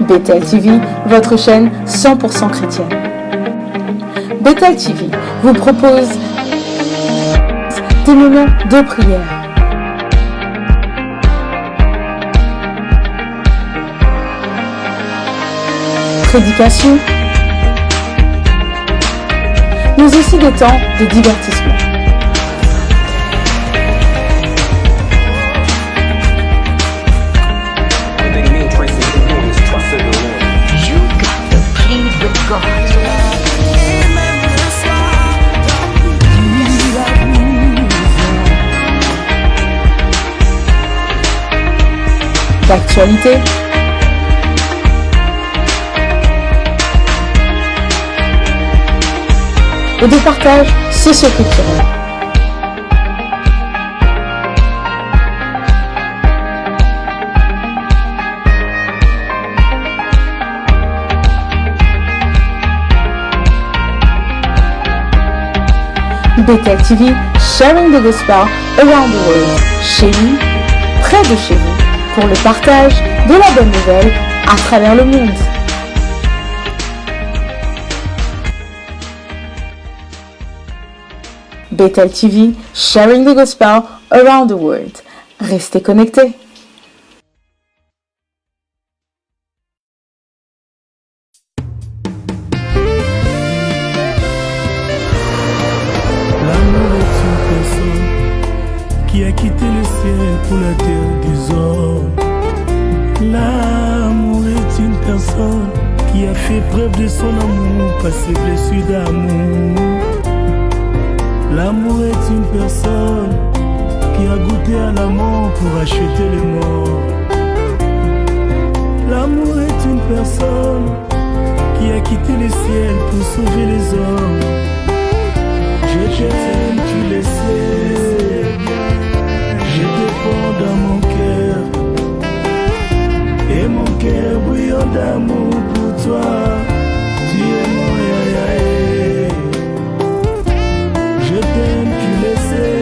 Bethel TV, votre chaîne 100% chrétienne. Bethel TV vous propose des moments de prière, prédication, mais aussi des temps de divertissement. D'actualité, et de partage socio-culturel. Bethel TV, sharing the gospel around the world. Chez lui, près de chez vous, pour le partage de la bonne nouvelle à travers le monde. Bethel TV, sharing the gospel around the world. Restez connectés. L'amour est une personne qui a quitté le ciel pour la terre des hommes. L'amour est une personne qui a fait preuve de son amour par ses blessures d'amour. L'amour est une personne qui a goûté à la mort pour acheter les morts. L'amour est une personne qui a quitté le ciel pour sauver les hommes. Je t'aime, tu le sais, je te prends dans mon cœur, et mon cœur brûle d'amour pour toi. Tu es mon yayaé. Je t'aime, tu le sais,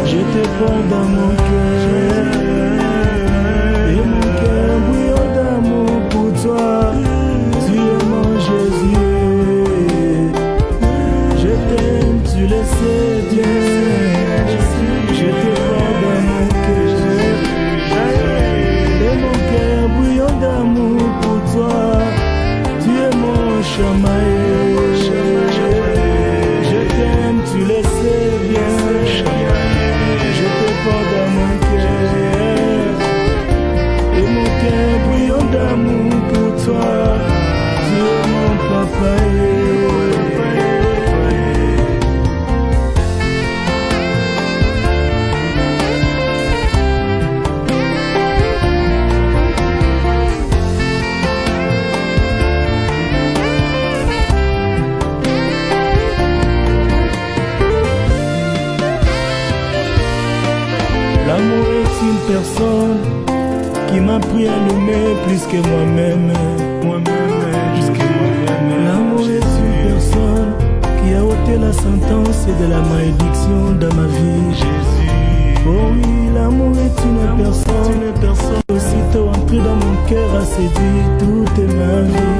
je te prends dans mon cœur, et mon cœur brûle d'amour pour toi. Tu es mon Jésus. Je t'aime, tu le sais bien, je te prends dans mon cœur, et mon cœur brûle d'amour pour toi. Tu es mon chamaillé. Je t'aime, tu le sais bien, je te prends dans mon cœur, et mon cœur brûle d'amour pour toi. Tu es mon papa. L'amour est une personne qui m'a appris à l'aimer plus que moi-même. L'amour est une personne qui a ôté la sentence de la malédiction dans ma vie. Oh oui, l'amour est une personne aussitôt entré dans mon cœur a séduit toute ma vie.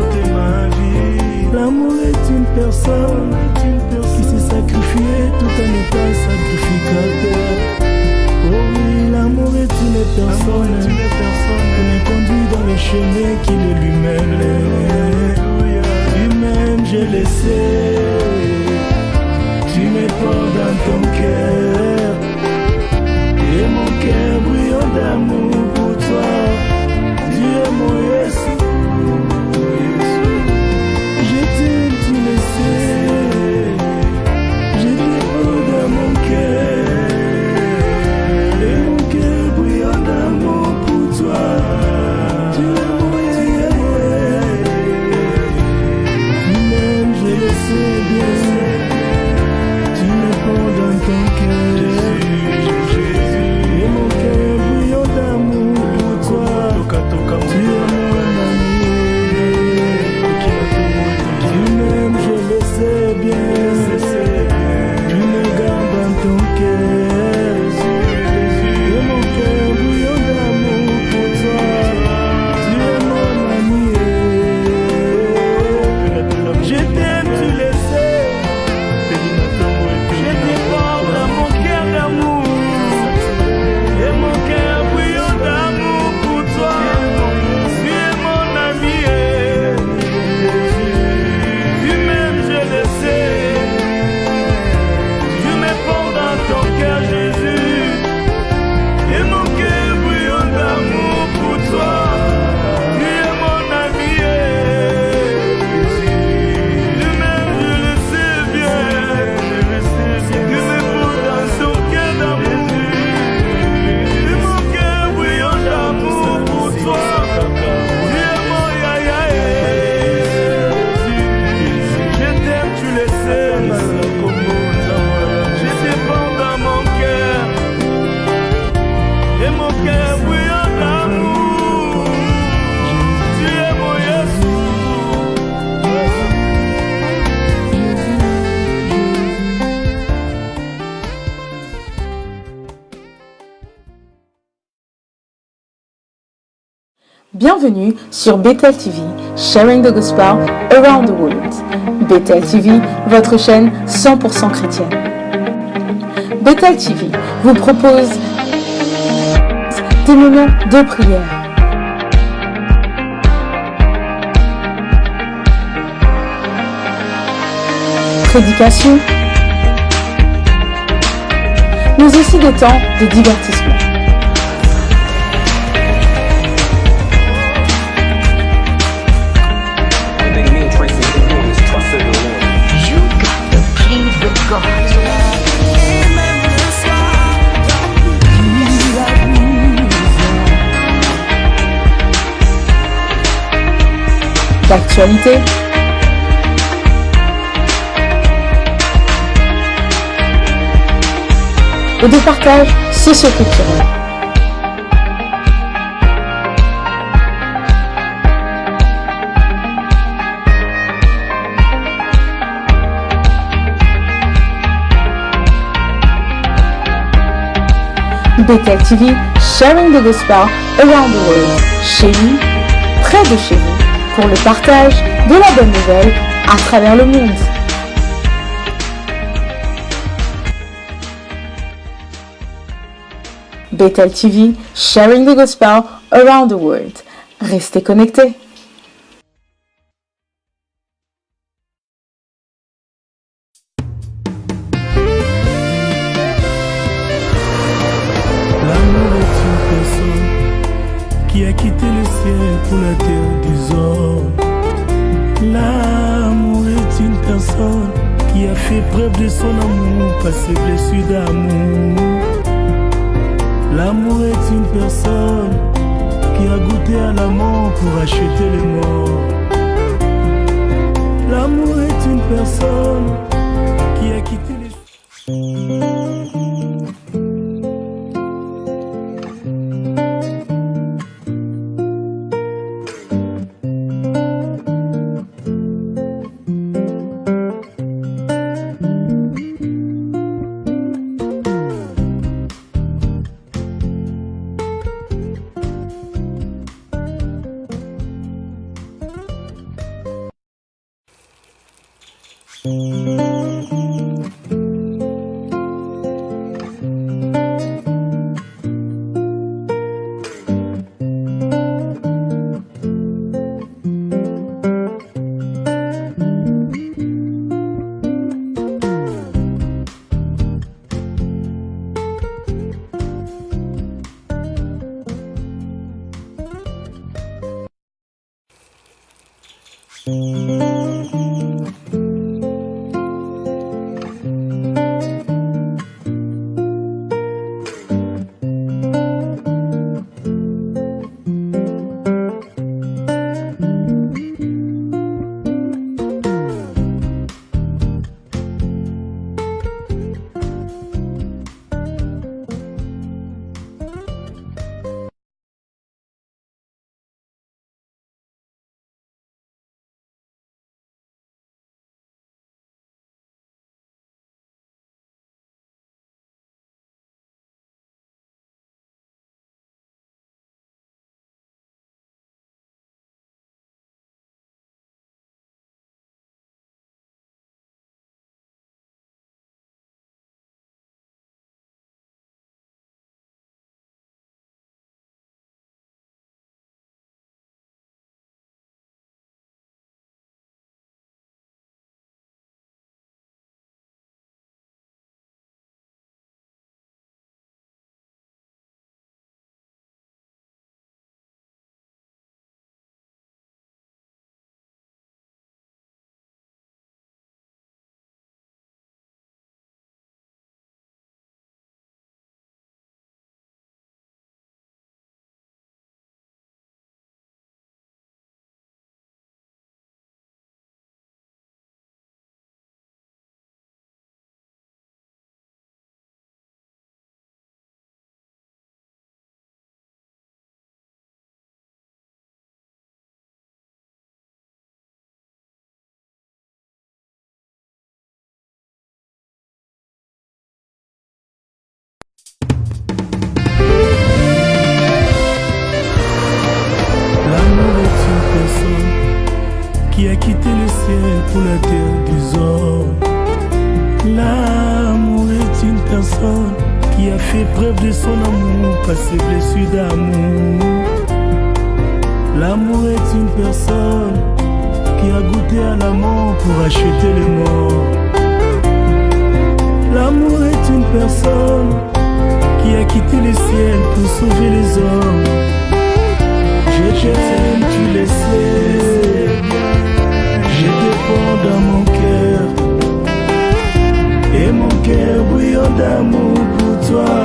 L'amour est une personne qui s'est sacrifiée tout en étant sacrificateur. Oh oui, l'amour est une personne qui me conduit dans le chemin qu'il est lui-même. Lui-même, je le sais, tu me portes dans ton cœur, et mon cœur brûle d'amour pour toi. Tu es mon Jésus. Je t'aime, tu le sais, je te porte dans mon cœur. Tu me prends dans ton Bienvenue sur Bethel TV, Sharing the Gospel Around the World. Bethel TV, votre chaîne 100% chrétienne. Bethel TV vous propose des moments de prière, prédication, mais aussi des temps de divertissement. L'actualité, et de partage socio-culturel. Bethel TV, Sharing the Gospel Around the World. Chez lui, près de chez vous, pour le partage de la bonne nouvelle à travers le monde. Bethel TV, Sharing the Gospel Around the World. Restez connectés. L'amour est une personne qui a quitté le ciel pour la terre des hommes. L'amour est une personne qui a fait preuve de son amour par ses blessures d'amour. L'amour est une personne qui a goûté à la mort pour acheter les morts. L'amour est une personne qui a quitté les... pour la terre des hommes. L'amour est une personne qui a fait preuve de son amour par ses blessures d'amour. L'amour est une personne qui a goûté à la mort pour acheter les morts. L'amour est une personne qui a quitté le ciel pour sauver les hommes. Je t'aime, tu le sais, je te prends dans mon cœur, et mon cœur brûle d'amour pour toi.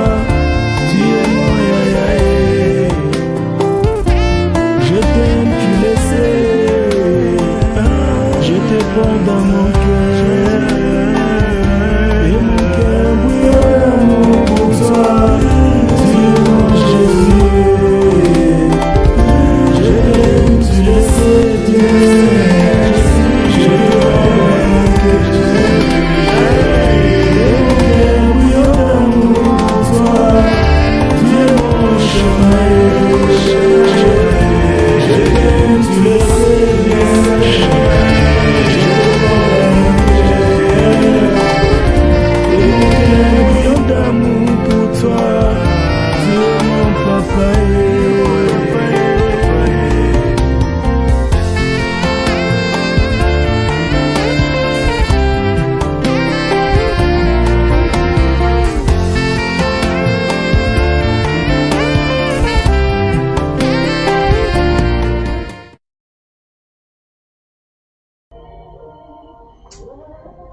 Tu es mon yaya. Je t'aime, tu le sais, je te prends dans mon cœur, et mon cœur brûle d'amour pour toi. Tu es mon Jésus. Je t'aime, tu le sais, tu le sais, je te prends dans mon cœur.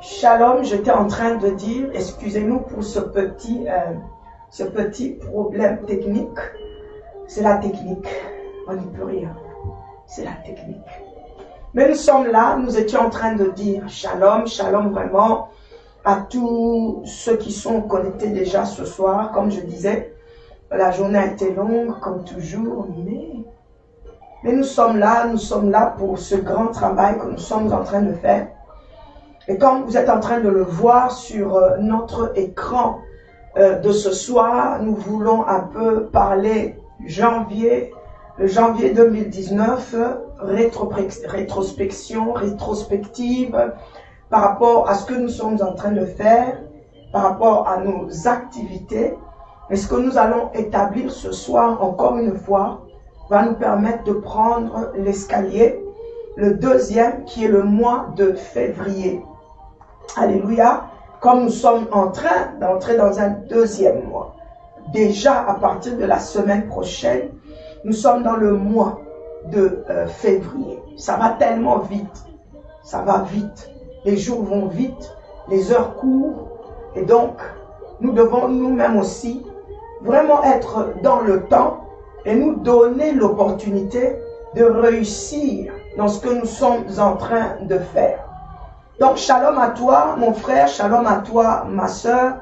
Shalom, j'étais en train de dire, excusez-nous pour ce petit problème technique. C'est la technique, on n'y peut rien, c'est la technique. Mais nous sommes là, nous étions en train de dire shalom, shalom vraiment à tous ceux qui sont connectés déjà ce soir. Comme je disais, la journée a été longue comme toujours, mais nous sommes là pour ce grand travail que nous sommes en train de faire. Et comme vous êtes en train de le voir sur notre écran de ce soir, nous voulons un peu parler le janvier 2019, rétrospective, par rapport à ce que nous sommes en train de faire, par rapport à nos activités. Et ce que nous allons établir ce soir, encore une fois, va nous permettre de prendre l'escalier, le deuxième qui est le mois de février. Alléluia, comme nous sommes en train d'entrer dans un deuxième mois. Déjà, à partir de la semaine prochaine, nous sommes dans le mois de février. Ça va tellement vite, ça va vite. Les jours vont vite, les heures courent. Et donc, nous devons nous-mêmes aussi vraiment être dans le temps et nous donner l'opportunité de réussir dans ce que nous sommes en train de faire. Donc, shalom à toi, mon frère, shalom à toi, ma soeur.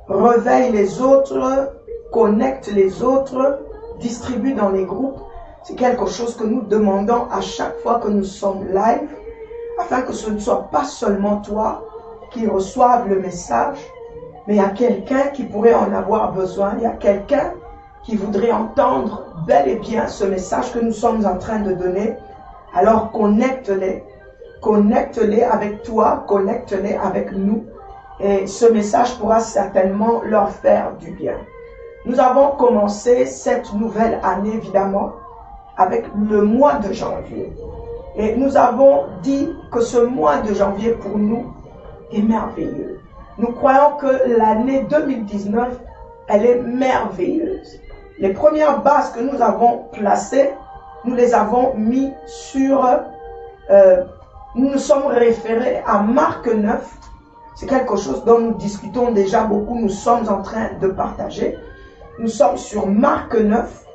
Réveille les autres, connecte les autres, distribue dans les groupes. C'est quelque chose que nous demandons à chaque fois que nous sommes live, afin que ce ne soit pas seulement toi qui reçoive le message, mais il y a quelqu'un qui pourrait en avoir besoin, il y a quelqu'un qui voudrait entendre bel et bien ce message que nous sommes en train de donner. Alors connecte-les. Connecte-les avec toi, connecte-les avec nous et ce message pourra certainement leur faire du bien. Nous avons commencé cette nouvelle année évidemment avec le mois de janvier et nous avons dit que ce mois de janvier pour nous est merveilleux. Nous croyons que l'année 2019 elle est merveilleuse. Les premières bases que nous avons placées, nous les avons mis sur nous nous sommes référés à Marc 9. C'est quelque chose dont nous discutons déjà beaucoup. Nous sommes en train de partager. Nous sommes sur Marc 9.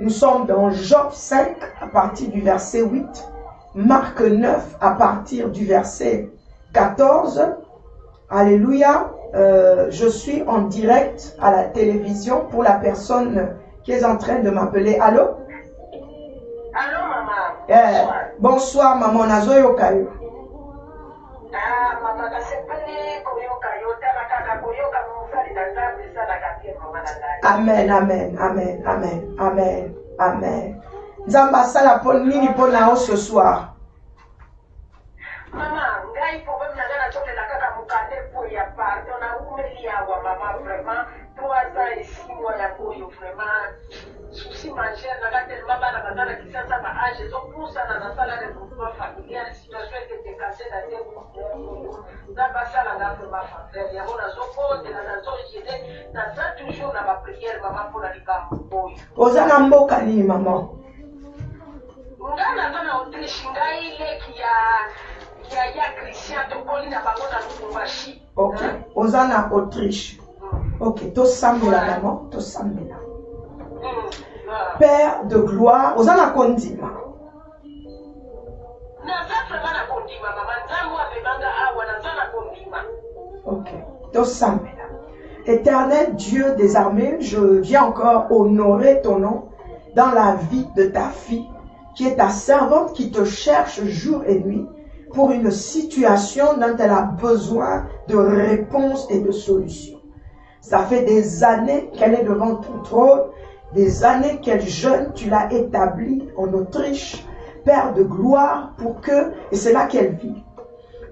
Nous sommes dans Job 5 à partir du verset 8. Marc 9 à partir du verset 14. Alléluia. Je suis en direct à la télévision pour la personne qui est en train de m'appeler. Allô? Allô, maman. Bonsoir, maman. Nazoyo Kayo. Amen, amen, amen, amen, amen, amen. Nzamba sala pour nini pour nao ce soir. Maman, qui a maman vraiment 3 ans et 6 mois ya koyo vraiment souci manger na tellement bana bazana kisasa ba âge zo poussa na sala de regroupement familial situation était cassée dans des na basala na vraiment famille ya ona zo kote na zo jide na za toujours na ba prière maman pour la likambo koyo ozana mboka ni maman ngana kana Autriche ngai ile ya Christian tokoli na bango na Lubumbashi. Ok, ozana Autriche. Ok, tosambela maman, tosambela. Père de gloire, ozana kondima. Ok, tosambela. Éternel Dieu des armées, je viens encore honorer ton nom dans la vie de ta fille, qui est ta servante, qui te cherche jour et nuit pour une situation dont elle a besoin de réponses et de solutions. Ça fait des années qu'elle est devant ton trône, des années qu'elle jeûne, tu l'as établie en Autriche, Père de gloire, pour que, et c'est là qu'elle vit.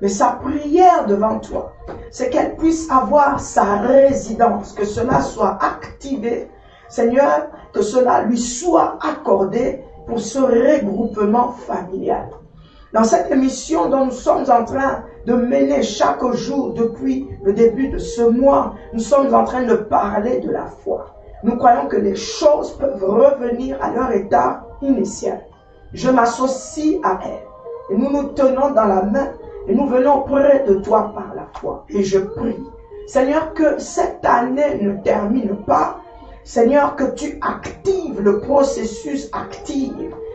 Mais sa prière devant toi, c'est qu'elle puisse avoir sa résidence, que cela soit activé, Seigneur, que cela lui soit accordé pour ce regroupement familial. Dans cette émission dont nous sommes en train de mener chaque jour depuis le début de ce mois, nous sommes en train de parler de la foi. Nous croyons que les choses peuvent revenir à leur état initial. Je m'associe à elle et nous nous tenons dans la main et nous venons près de toi par la foi. Et je prie, Seigneur, que cette année ne termine pas. Seigneur, que tu actives le processus actif.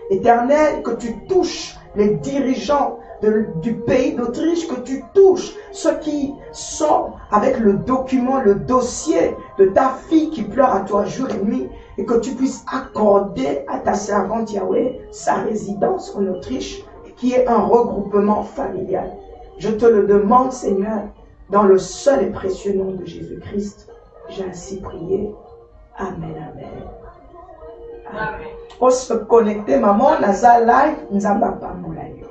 Éternel, que tu touches les dirigeants du pays d'Autriche, que tu touches ceux qui sont avec le document, le dossier de ta fille qui pleure à toi jour et nuit, et que tu puisses accorder à ta servante Yahweh sa résidence en Autriche, qui est un regroupement familial. Je te le demande, Seigneur, dans le seul et précieux nom de Jésus-Christ. J'ai ainsi prié. Amen, amen. Amen. On se connecter, maman, Naza live, Nzamba Pamboulayo.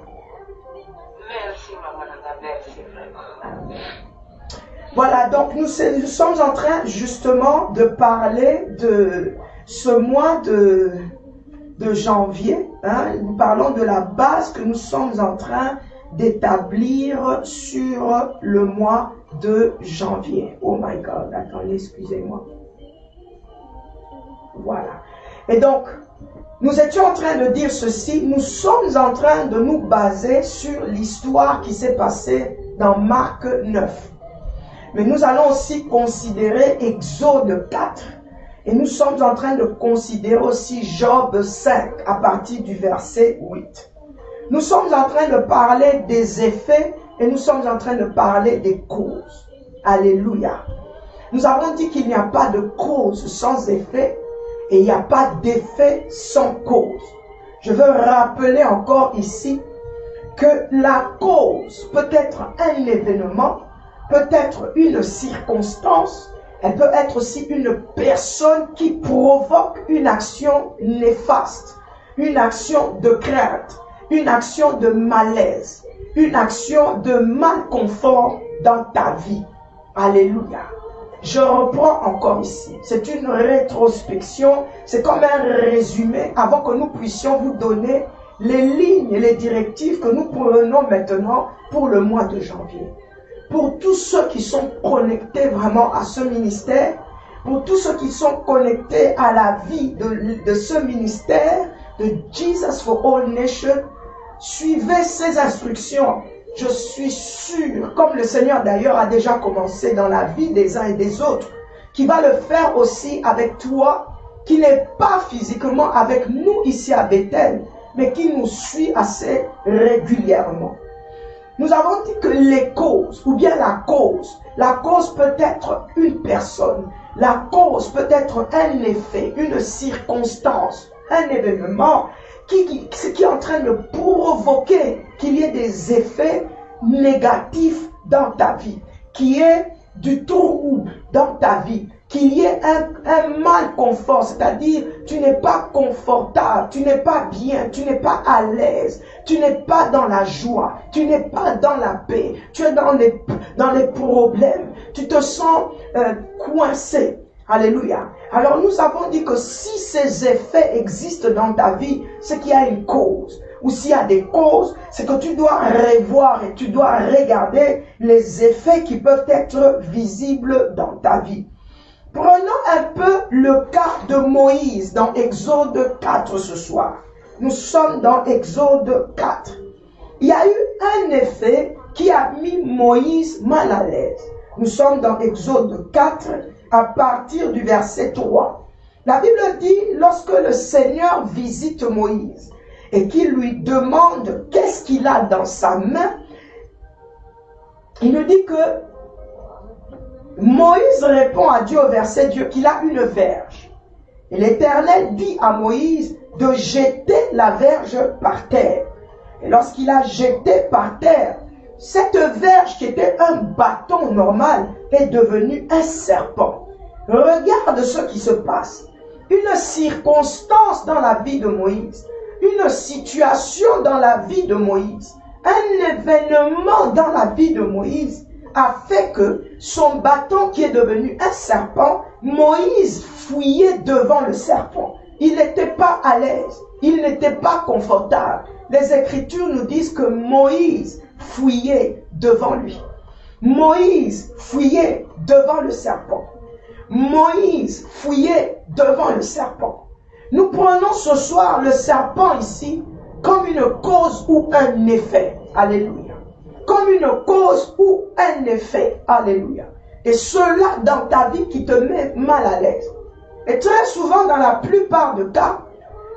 Merci, maman, merci vraiment. Amen. Voilà, donc nous sommes en train justement de parler de ce mois de janvier. Hein. Nous parlons de la base que nous sommes en train d'établir sur le mois de janvier. Oh my God, attendez, excusez-moi. Voilà. Et donc, nous étions en train de dire ceci, nous sommes en train de nous baser sur l'histoire qui s'est passée dans Marc 9. Mais nous allons aussi considérer Exode 4. Et nous sommes en train de considérer aussi Job 5 à partir du verset 8. Nous sommes en train de parler des effets et nous sommes en train de parler des causes. Alléluia. Nous avons dit qu'il n'y a pas de cause sans effet. Et il n'y a pas d'effet sans cause. Je veux rappeler encore ici que la cause peut être un événement, peut être une circonstance, elle peut être aussi une personne qui provoque une action néfaste, une action de crainte, une action de malaise, une action de malconfort dans ta vie. Alléluia. Je reprends encore ici. C'est une rétrospection. C'est comme un résumé avant que nous puissions vous donner les lignes et les directives que nous prenons maintenant pour le mois de janvier. Pour tous ceux qui sont connectés vraiment à ce ministère, pour tous ceux qui sont connectés à la vie de ce ministère, de Jesus for All Nations, suivez ces instructions. Je suis sûr, comme le Seigneur d'ailleurs a déjà commencé dans la vie des uns et des autres, qu'il va le faire aussi avec toi, qui n'est pas physiquement avec nous ici à Bethel, mais qui nous suit assez régulièrement. Nous avons dit que les causes, ou bien la cause peut être une personne, la cause peut être un effet, une circonstance, un événement, qui est en train de provoquer qu'il y ait des effets négatifs dans ta vie, qui est du trouble dans ta vie, qu'il y ait un mal confort, c'est-à-dire tu n'es pas confortable, tu n'es pas bien, tu n'es pas à l'aise, tu n'es pas dans la joie, tu n'es pas dans la paix, tu es dans les problèmes, tu te sens coincé. Alléluia. Alors nous avons dit que si ces effets existent dans ta vie, c'est qu'il y a une cause. Ou s'il y a des causes, c'est que tu dois revoir et tu dois regarder les effets qui peuvent être visibles dans ta vie. Prenons un peu le cas de Moïse dans Exode 4 ce soir. Nous sommes dans Exode 4. Il y a eu un effet qui a mis Moïse mal à l'aise. Nous sommes dans Exode 4 à partir du verset 3. La Bible dit, lorsque le Seigneur visite Moïse et qu'il lui demande qu'est-ce qu'il a dans sa main, il nous dit que Moïse répond à Dieu au verset Dieu qu'il a une verge. Et l'Éternel dit à Moïse de jeter la verge par terre. Et lorsqu'il a jeté par terre, cette verge qui était un bâton normal est devenue un serpent. Regarde ce qui se passe. Une circonstance dans la vie de Moïse, une situation dans la vie de Moïse, un événement dans la vie de Moïse a fait que son bâton qui est devenu un serpent, Moïse fuyait devant le serpent. Il n'était pas à l'aise, il n'était pas confortable. Les Écritures nous disent que Moïse fuyait devant lui. Moïse fuyait devant le serpent. Moïse fuyait devant le serpent. Nous prenons ce soir le serpent ici comme une cause ou un effet. Alléluia. Comme une cause ou un effet. Alléluia. Et cela dans ta vie qui te met mal à l'aise. Et très souvent, dans la plupart des cas,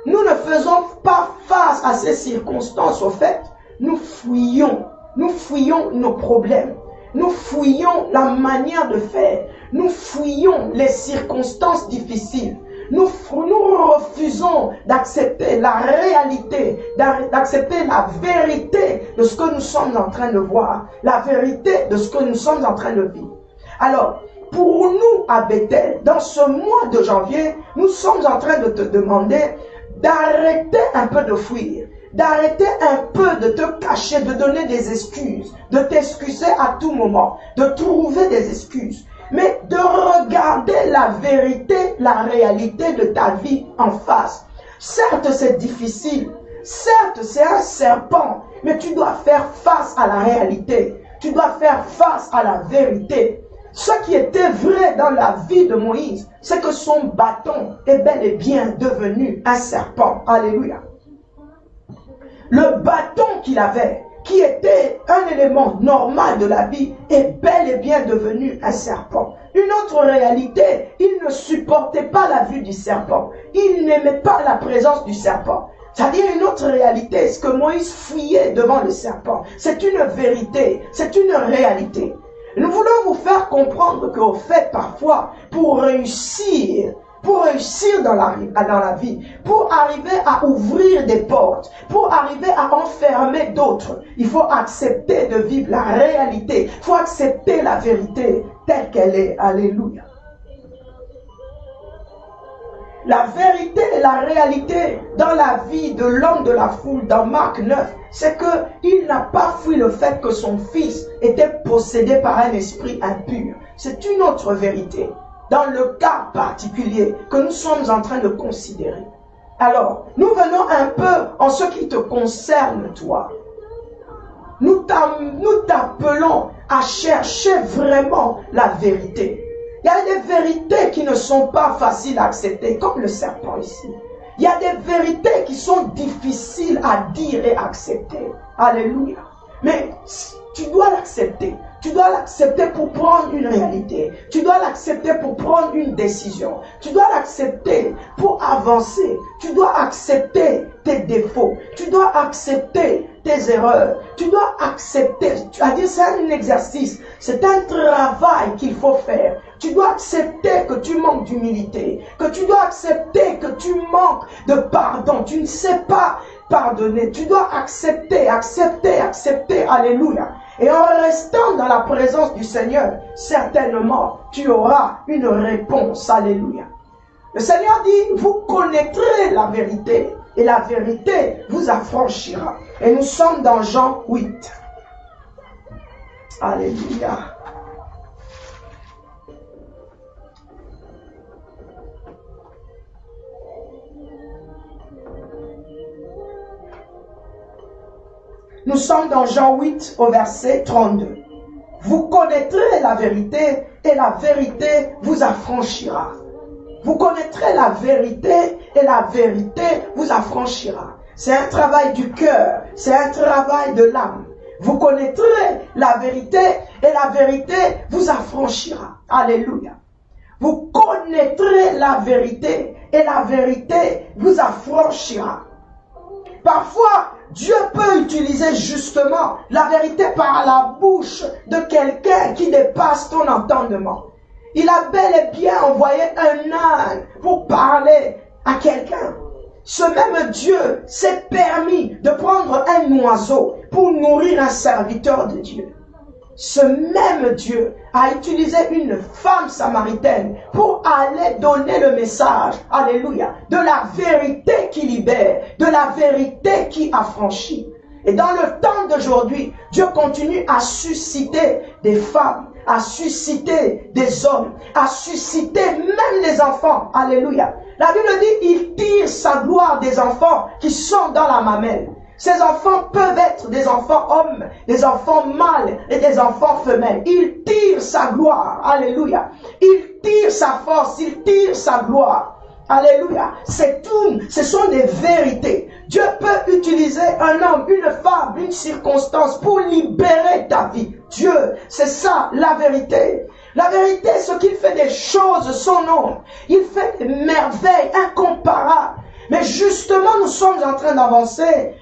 nous ne faisons pas face à ces circonstances. Au fait, nous fuyons nos problèmes. Nous fuyons la manière de faire. Nous fuyons les circonstances difficiles. Nous refusons d'accepter la réalité, d'accepter la vérité de ce que nous sommes en train de voir, la vérité de ce que nous sommes en train de vivre. Alors, pour nous à Bethel, dans ce mois de janvier, nous sommes en train de te demander d'arrêter un peu de fuir, d'arrêter un peu de te cacher, de donner des excuses, de t'excuser à tout moment, de trouver des excuses, mais de regarder la vérité, la réalité de ta vie en face. Certes, c'est difficile, certes, c'est un serpent, mais tu dois faire face à la réalité, tu dois faire face à la vérité. Ce qui était vrai dans la vie de Moïse, c'est que son bâton est bel et bien devenu un serpent. Alléluia. Le bâton qu'il avait, qui était un élément normal de la vie, est bel et bien devenu un serpent. Une autre réalité, il ne supportait pas la vue du serpent. Il n'aimait pas la présence du serpent. C'est-à-dire une autre réalité, c'est que Moïse fuyait devant le serpent. C'est une vérité, c'est une réalité. Nous voulons vous faire comprendre qu'au fait, parfois, pour réussir dans la vie, pour arriver à ouvrir des portes, pour arriver à enfermer d'autres, il faut accepter de vivre la réalité. Il faut accepter la vérité telle qu'elle est. Alléluia. La vérité et la réalité dans la vie de l'homme de la foule, dans Marc 9, c'est qu'il n'a pas fui le fait que son fils était possédé par un esprit impur. C'est une autre vérité, dans le cas particulier que nous sommes en train de considérer. Alors, nous venons un peu en ce qui te concerne, toi. Nous t'appelons à chercher vraiment la vérité. Il y a des vérités qui ne sont pas faciles à accepter, comme le serpent ici. Il y a des vérités qui sont difficiles à dire et accepter. Alléluia. Mais tu dois l'accepter. Tu dois l'accepter pour prendre une réalité. Tu dois l'accepter pour prendre une décision. Tu dois l'accepter pour avancer. Tu dois accepter tes défauts. Tu dois accepter tes erreurs. Tu dois accepter. C'est-à-dire, c'est un exercice. C'est un travail qu'il faut faire. Tu dois accepter que tu manques d'humilité. Que tu dois accepter que tu manques de pardon. Tu ne sais pas pardonner. Tu dois accepter. Alléluia. Et en restant dans la présence du Seigneur, certainement, tu auras une réponse. Alléluia. Le Seigneur dit, vous connaîtrez la vérité et la vérité vous affranchira. Et nous sommes dans Jean 8. Alléluia. Nous sommes dans Jean 8 au verset 32. Vous connaîtrez la vérité et la vérité vous affranchira. Vous connaîtrez la vérité et la vérité vous affranchira. C'est un travail du cœur, c'est un travail de l'âme. Vous connaîtrez la vérité et la vérité vous affranchira. Alléluia. Vous connaîtrez la vérité et la vérité vous affranchira. Parfois, Dieu peut utiliser justement la vérité par la bouche de quelqu'un qui dépasse ton entendement. Il a bel et bien envoyé un âne pour parler à quelqu'un. Ce même Dieu s'est permis de prendre un oiseau pour nourrir un serviteur de Dieu. Ce même Dieu a utilisé une femme samaritaine pour aller donner le message, alléluia, de la vérité qui libère, de la vérité qui affranchit. Et dans le temps d'aujourd'hui, Dieu continue à susciter des femmes, à susciter des hommes, à susciter même les enfants, alléluia. La Bible dit, il tire sa gloire des enfants qui sont dans la mamelle. Ces enfants peuvent être des enfants hommes, des enfants mâles et des enfants femelles. Il tire sa gloire. Alléluia. Il tire sa force, il tire sa gloire. Alléluia. C'est tout. Ce sont des vérités. Dieu peut utiliser un homme, une femme, une circonstance pour libérer ta vie. Dieu, c'est ça la vérité. La vérité, c'est qu'il fait des choses sans nom. Il fait des merveilles incomparables. Mais justement, nous sommes en train d'avancer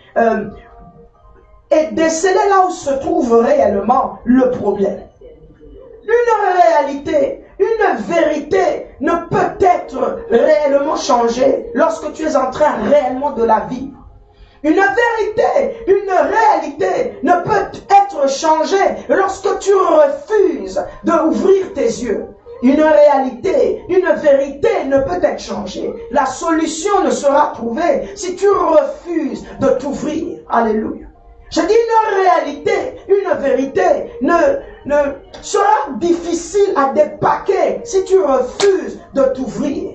et déceler là où se trouve réellement le problème. Une réalité, une vérité ne peut être réellement changée lorsque tu es en train réellement de la vivre. Une vérité, une réalité ne peut être changée lorsque tu refuses d'ouvrir tes yeux. Une réalité, une vérité ne peut être changée. La solution ne sera trouvée si tu refuses de t'ouvrir. Alléluia. Je dis une réalité, une vérité ne sera difficile à dépaquer si tu refuses de t'ouvrir.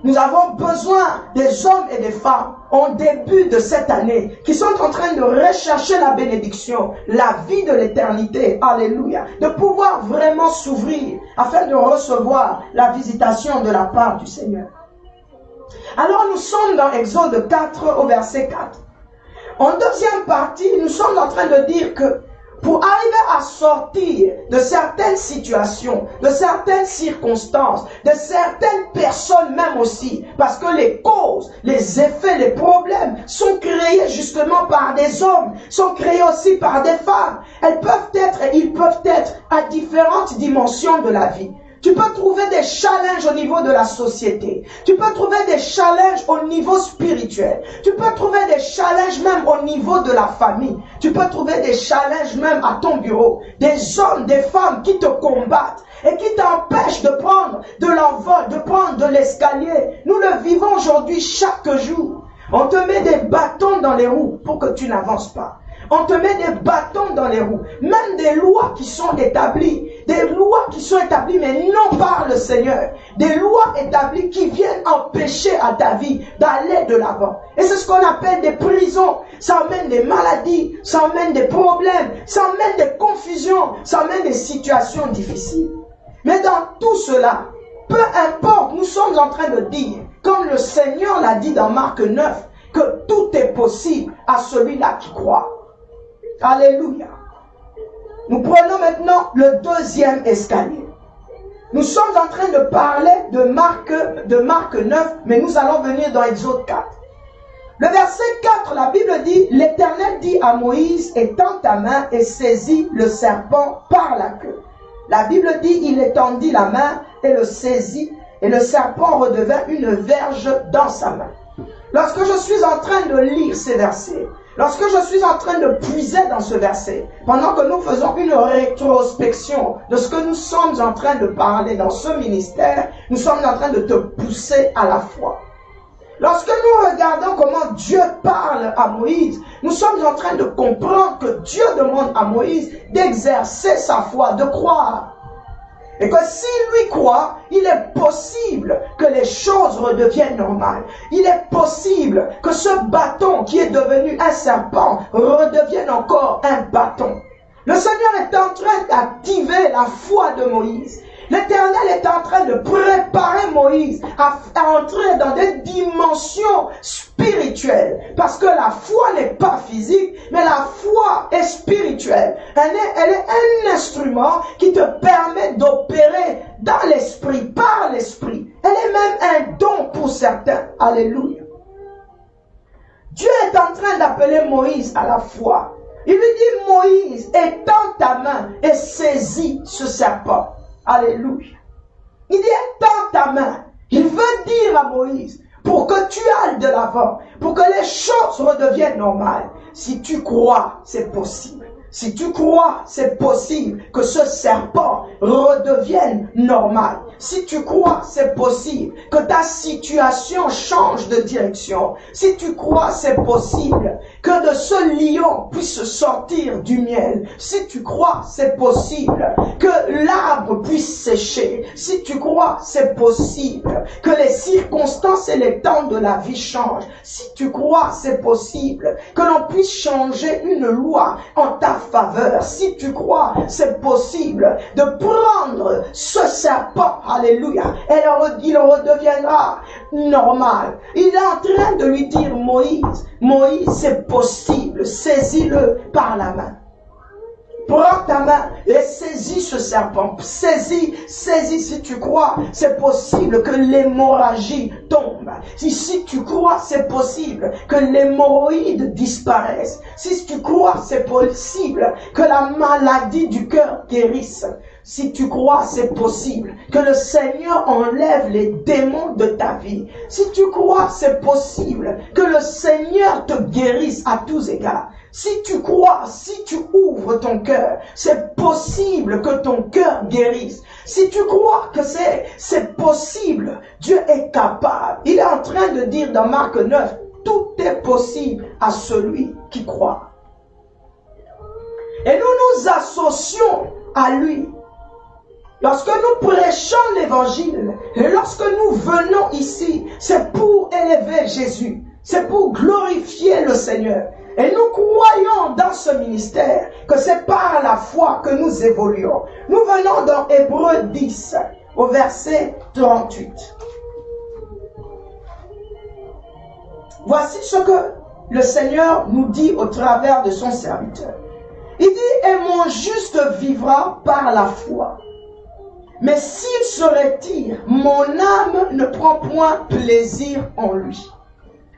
Nous avons besoin des hommes et des femmes en début de cette année qui sont en train de rechercher la bénédiction, la vie de l'éternité, alléluia, de pouvoir vraiment s'ouvrir afin de recevoir la visitation de la part du Seigneur. Alors nous sommes dans Exode 4 au verset 4. En deuxième partie, nous sommes en train de dire que pour arriver à sortir de certaines situations, de certaines circonstances, de certaines personnes même aussi, parce que les causes, les effets, les problèmes sont créés justement par des hommes, sont créés aussi par des femmes. Ils peuvent être à différentes dimensions de la vie. Tu peux trouver des challenges au niveau de la société. Tu peux trouver des challenges au niveau spirituel. Tu peux trouver des challenges même au niveau de la famille. Tu peux trouver des challenges même à ton bureau. Des hommes, des femmes qui te combattent et qui t'empêchent de prendre de l'envol, de prendre de l'escalier. Nous le vivons aujourd'hui chaque jour. On te met des bâtons dans les roues pour que tu n'avances pas. On te met des bâtons dans les roues. Même des lois qui sont établies. Des lois qui sont établies, mais non par le Seigneur. Des lois établies qui viennent empêcher à ta vie d'aller de l'avant. Et c'est ce qu'on appelle des prisons. Ça emmène des maladies, ça emmène des problèmes, ça emmène des confusions, ça emmène des situations difficiles. Mais dans tout cela, peu importe, nous sommes en train de dire, comme le Seigneur l'a dit dans Marc 9, que tout est possible à celui-là qui croit. Alléluia. Nous prenons maintenant le deuxième escalier. Nous sommes en train de parler de Marc 9, mais nous allons venir dans Exode 4. Le verset 4, la Bible dit, l'Éternel dit à Moïse, étends ta main et saisis le serpent par la queue. La Bible dit, il étendit la main et le saisit, et le serpent redevint une verge dans sa main. Lorsque je suis en train de lire ces versets, lorsque je suis en train de puiser dans ce verset, pendant que nous faisons une rétrospection de ce que nous sommes en train de parler dans ce ministère, nous sommes en train de te pousser à la foi. Lorsque nous regardons comment Dieu parle à Moïse, nous sommes en train de comprendre que Dieu demande à Moïse d'exercer sa foi, de croire. Et que s'il lui croit, il est possible que les choses redeviennent normales. Il est possible que ce bâton qui est devenu un serpent redevienne encore un bâton. Le Seigneur est en train d'activer la foi de Moïse. L'Éternel est en train de préparer Moïse à entrer dans des dimensions spirituelles. Parce que la foi n'est pas physique, mais la foi est spirituelle. Elle est un instrument qui te permet d'opérer dans l'esprit, par l'esprit. Elle est même un don pour certains. Alléluia. Dieu est en train d'appeler Moïse à la foi. Il lui dit, Moïse, étends ta main et saisis ce serpent. Alléluia. Il dit, étends ta main. Il veut dire à Moïse, pour que tu ailles de l'avant, pour que les choses redeviennent normales. Si tu crois, c'est possible. Si tu crois, c'est possible que ce serpent redevienne normal. Si tu crois, c'est possible que ta situation change de direction. Si tu crois, c'est possible que de ce lion puisse sortir du miel. Si tu crois, c'est possible que l'arbre puisse sécher. Si tu crois, c'est possible que les circonstances et les temps de la vie changent. Si tu crois, c'est possible que l'on puisse changer une loi en ta faveur. Si tu crois, c'est possible de prendre ce serpent, alléluia, et il redeviendra normal. Il est en train de lui dire, Moïse, c'est possible, saisis-le par la main. Prends ta main et saisis ce serpent. Saisis, si tu crois, c'est possible que l'hémorragie tombe. Si tu crois, c'est possible que l'hémorroïde disparaisse. Si tu crois, c'est possible que la maladie du cœur guérisse. Si tu crois, c'est possible que le Seigneur enlève les démons de ta vie. Si tu crois, c'est possible que le Seigneur te guérisse à tous égards. Si tu crois, si tu ouvres ton cœur, c'est possible que ton cœur guérisse. Si tu crois que c'est possible, Dieu est capable. Il est en train de dire dans Marc 9, tout est possible à celui qui croit. Et nous nous associons à lui. Lorsque nous prêchons l'évangile, et lorsque nous venons ici, c'est pour élever Jésus. C'est pour glorifier le Seigneur. Et nous croyons dans ce ministère que c'est par la foi que nous évoluons. Nous venons dans Hébreux 10, au verset 38. Voici ce que le Seigneur nous dit au travers de son serviteur. Il dit, et mon juste vivra par la foi. Mais s'il se retire, mon âme ne prend point plaisir en lui.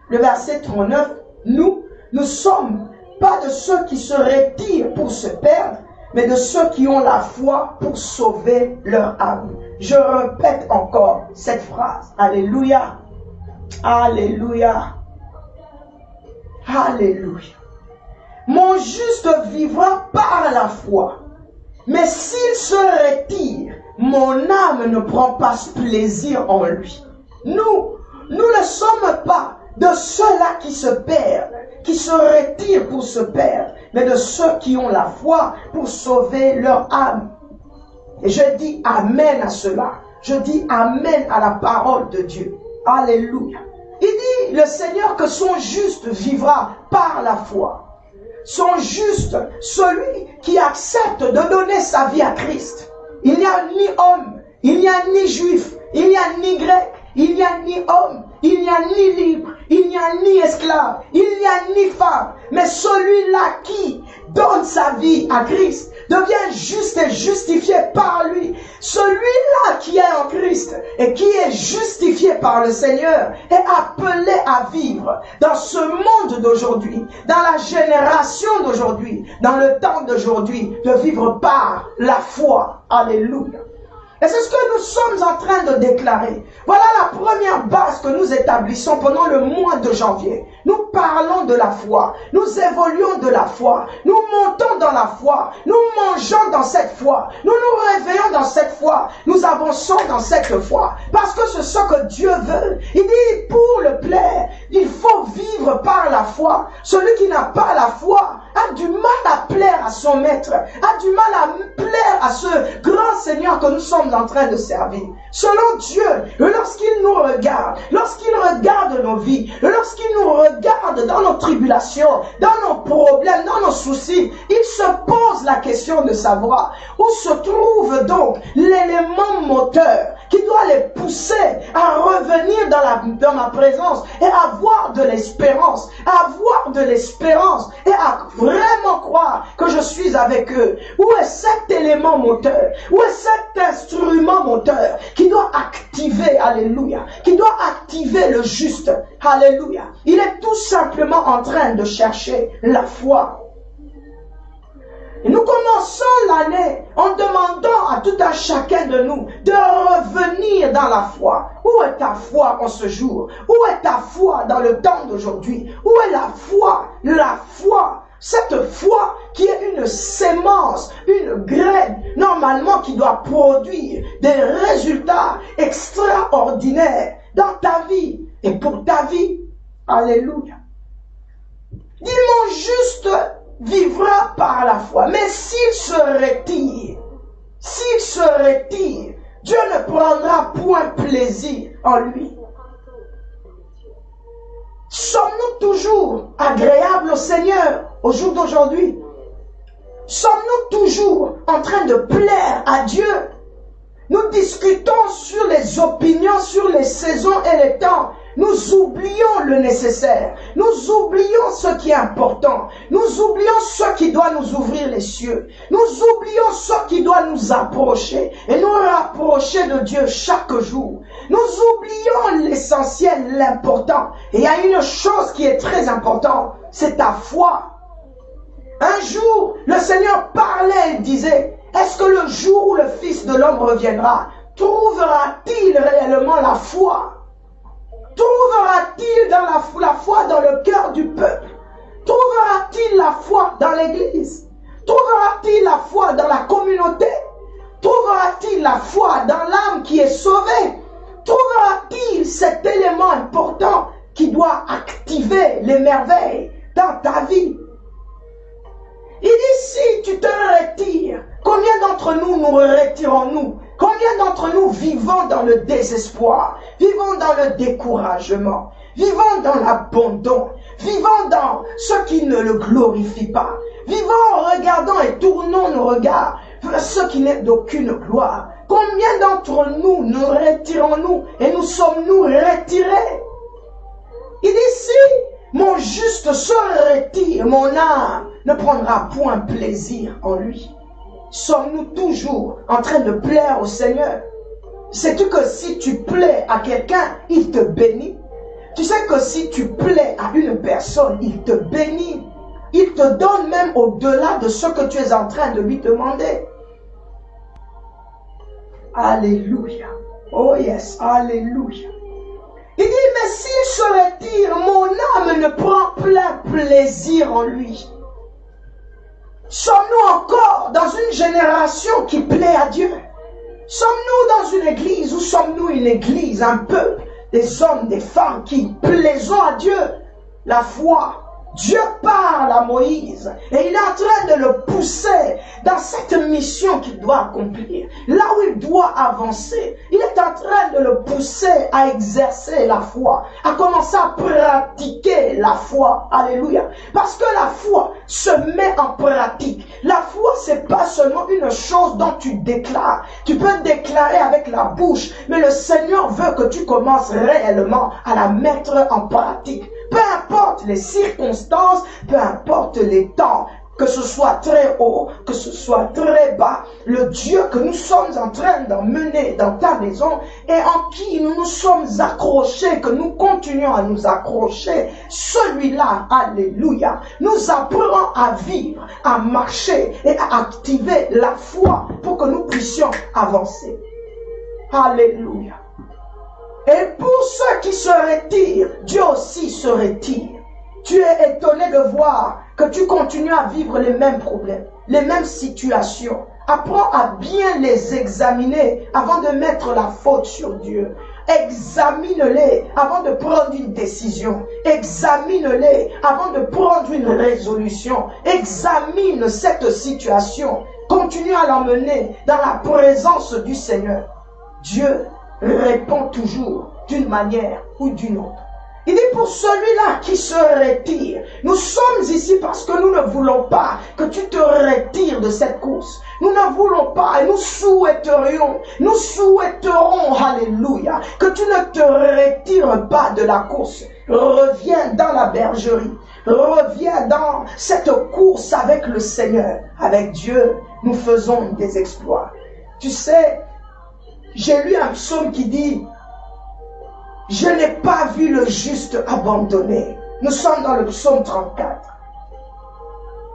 Le verset 39, nous sommes pas de ceux qui se retirent pour se perdre, mais de ceux qui ont la foi pour sauver leur âme. Je répète encore cette phrase. Alléluia. Alléluia. Alléluia. Mon juste vivra par la foi. Mais s'il se retire, mon âme ne prend pas plaisir en lui. Nous ne sommes pas de ceux-là qui se perdent, qui se retirent pour se perdre, mais de ceux qui ont la foi pour sauver leur âme. Et je dis amen à cela. Je dis amen à la parole de Dieu. Alléluia. Il dit, le Seigneur, que son juste vivra par la foi. Son juste, celui qui accepte de donner sa vie à Christ. Il n'y a ni homme, il n'y a ni juif, il n'y a ni grec, il n'y a ni homme, il n'y a ni libre, il n'y a ni esclave, il n'y a ni femme. Mais celui-là qui donne sa vie à Christ devient juste et justifié par lui. Celui-là qui est en Christ et qui est justifié par le Seigneur est appelé à vivre dans ce monde d'aujourd'hui, dans la génération d'aujourd'hui, dans le temps d'aujourd'hui, de vivre par la foi. Alléluia. Et c'est ce que nous sommes en train de déclarer. Voilà la première base que nous établissons pendant le mois de janvier. Nous parlons de la foi. Nous évoluons de la foi. Nous montons dans la foi. Nous mangeons dans cette foi. Nous nous réveillons dans cette foi. Nous avançons dans cette foi. Parce que c'est ce que Dieu veut. Il dit, pour le plaire, il faut vivre par la foi. Celui qui n'a pas la foi a du mal à plaire à son maître, a du mal à plaire à ce grand Seigneur que nous sommes en train de servir. Selon Dieu, lorsqu'il nous regarde, lorsqu'il regarde nos vies, lorsqu'il nous regarde dans nos tribulations, dans nos problèmes, dans nos soucis, il se pose la question de savoir où se trouve donc l'élément moteur qui doit les pousser à revenir dans ma présence et avoir de l'espérance, et à vraiment croire que je suis avec eux. Où est cet élément moteur? Où est cet instrument moteur qui doit activer, alléluia, qui doit activer le juste, alléluia? Il est tout simplement en train de chercher la foi. Et nous commençons l'année en demandant à tout un chacun de nous de revenir dans la foi. Où est ta foi en ce jour? Où est ta foi dans le temps d'aujourd'hui? Où est la foi? La foi, cette foi qui est une sémence, une graine, normalement qui doit produire des résultats extraordinaires dans ta vie et pour ta vie. Alléluia. Dis, mon juste vivra par la foi. Mais s'il se retire, Dieu ne prendra point plaisir en lui. Sommes-nous toujours agréables au Seigneur au jour d'aujourd'hui? Sommes-nous toujours en train de plaire à Dieu? Nous discutons sur les opinions, sur les saisons et les temps. Nous oublions le nécessaire. Nous oublions ce qui est important. Nous oublions ce qui doit nous ouvrir les cieux. Nous oublions ce qui doit nous approcher et nous rapprocher de Dieu chaque jour. Nous oublions l'essentiel, l'important. Et il y a une chose qui est très importante, c'est ta foi. Un jour, le Seigneur parlait et disait, est-ce que le jour où le Fils de l'homme reviendra, trouvera-t-il réellement la foi? Trouvera-t-il la foi dans le cœur du peuple? Trouvera-t-il la foi dans l'église? Trouvera-t-il la foi dans la communauté? Trouvera-t-il la foi dans l'âme qui est sauvée? Trouvera-t-il cet élément important qui doit activer les merveilles dans ta vie? Il dit, si tu te retires, combien d'entre nous nous retirons-nous? Combien d'entre nous vivons dans le désespoir, vivons dans le découragement, vivons dans l'abandon, vivons dans ce qui ne le glorifie pas, vivons en regardant et tournons nos regards vers ce qui n'est d'aucune gloire. Combien d'entre nous nous retirons-nous et nous sommes-nous retirés? Il dit, si mon juste se retire, mon âme ne prendra point plaisir en lui. Sommes-nous toujours en train de plaire au Seigneur? Sais-tu que si tu plais à quelqu'un, il te bénit? Tu sais que si tu plais à une personne, il te bénit. Il te donne même au-delà de ce que tu es en train de lui demander. Alléluia. Oh yes, alléluia. Il dit, mais s'il se retire, mon âme ne prend plein plaisir en lui. Sommes-nous encore dans une génération qui plaît à Dieu? Sommes-nous dans une église ou sommes-nous une église, un peuple, des hommes, des femmes qui plaisons à Dieu? La foi. Dieu parle à Moïse et il est en train de le pousser dans cette mission qu'il doit accomplir. Là où il doit avancer, il est en train de le pousser à exercer la foi, à commencer à pratiquer la foi. Alléluia. Parce que la foi se met en pratique. La foi, c'est pas seulement une chose dont tu déclares. Tu peux déclarer avec la bouche, mais le Seigneur veut que tu commences réellement à la mettre en pratique. Peu importe les circonstances, peu importe les temps, que ce soit très haut, que ce soit très bas, le Dieu que nous sommes en train d'emmener dans ta maison et en qui nous nous sommes accrochés, que nous continuons à nous accrocher, celui-là, alléluia, nous apprend à vivre, à marcher et à activer la foi pour que nous puissions avancer. Alléluia. Et pour ceux qui se retirent, Dieu aussi se retire. Tu es étonné de voir que tu continues à vivre les mêmes problèmes, les mêmes situations. Apprends à bien les examiner avant de mettre la faute sur Dieu. Examine-les avant de prendre une décision. Examine-les avant de prendre une résolution. Examine cette situation. Continue à l'emmener dans la présence du Seigneur. Dieu répond toujours d'une manière ou d'une autre. Il dit pour celui-là qui se retire, nous sommes ici parce que nous ne voulons pas que tu te retires de cette course. Nous ne voulons pas et nous souhaiterons, alléluia, que tu ne te retires pas de la course. Reviens dans la bergerie. Reviens dans cette course avec le Seigneur. Avec Dieu, nous faisons des exploits. Tu sais, j'ai lu un psaume qui dit « Je n'ai pas vu le juste abandonné ». Nous sommes dans le psaume 34.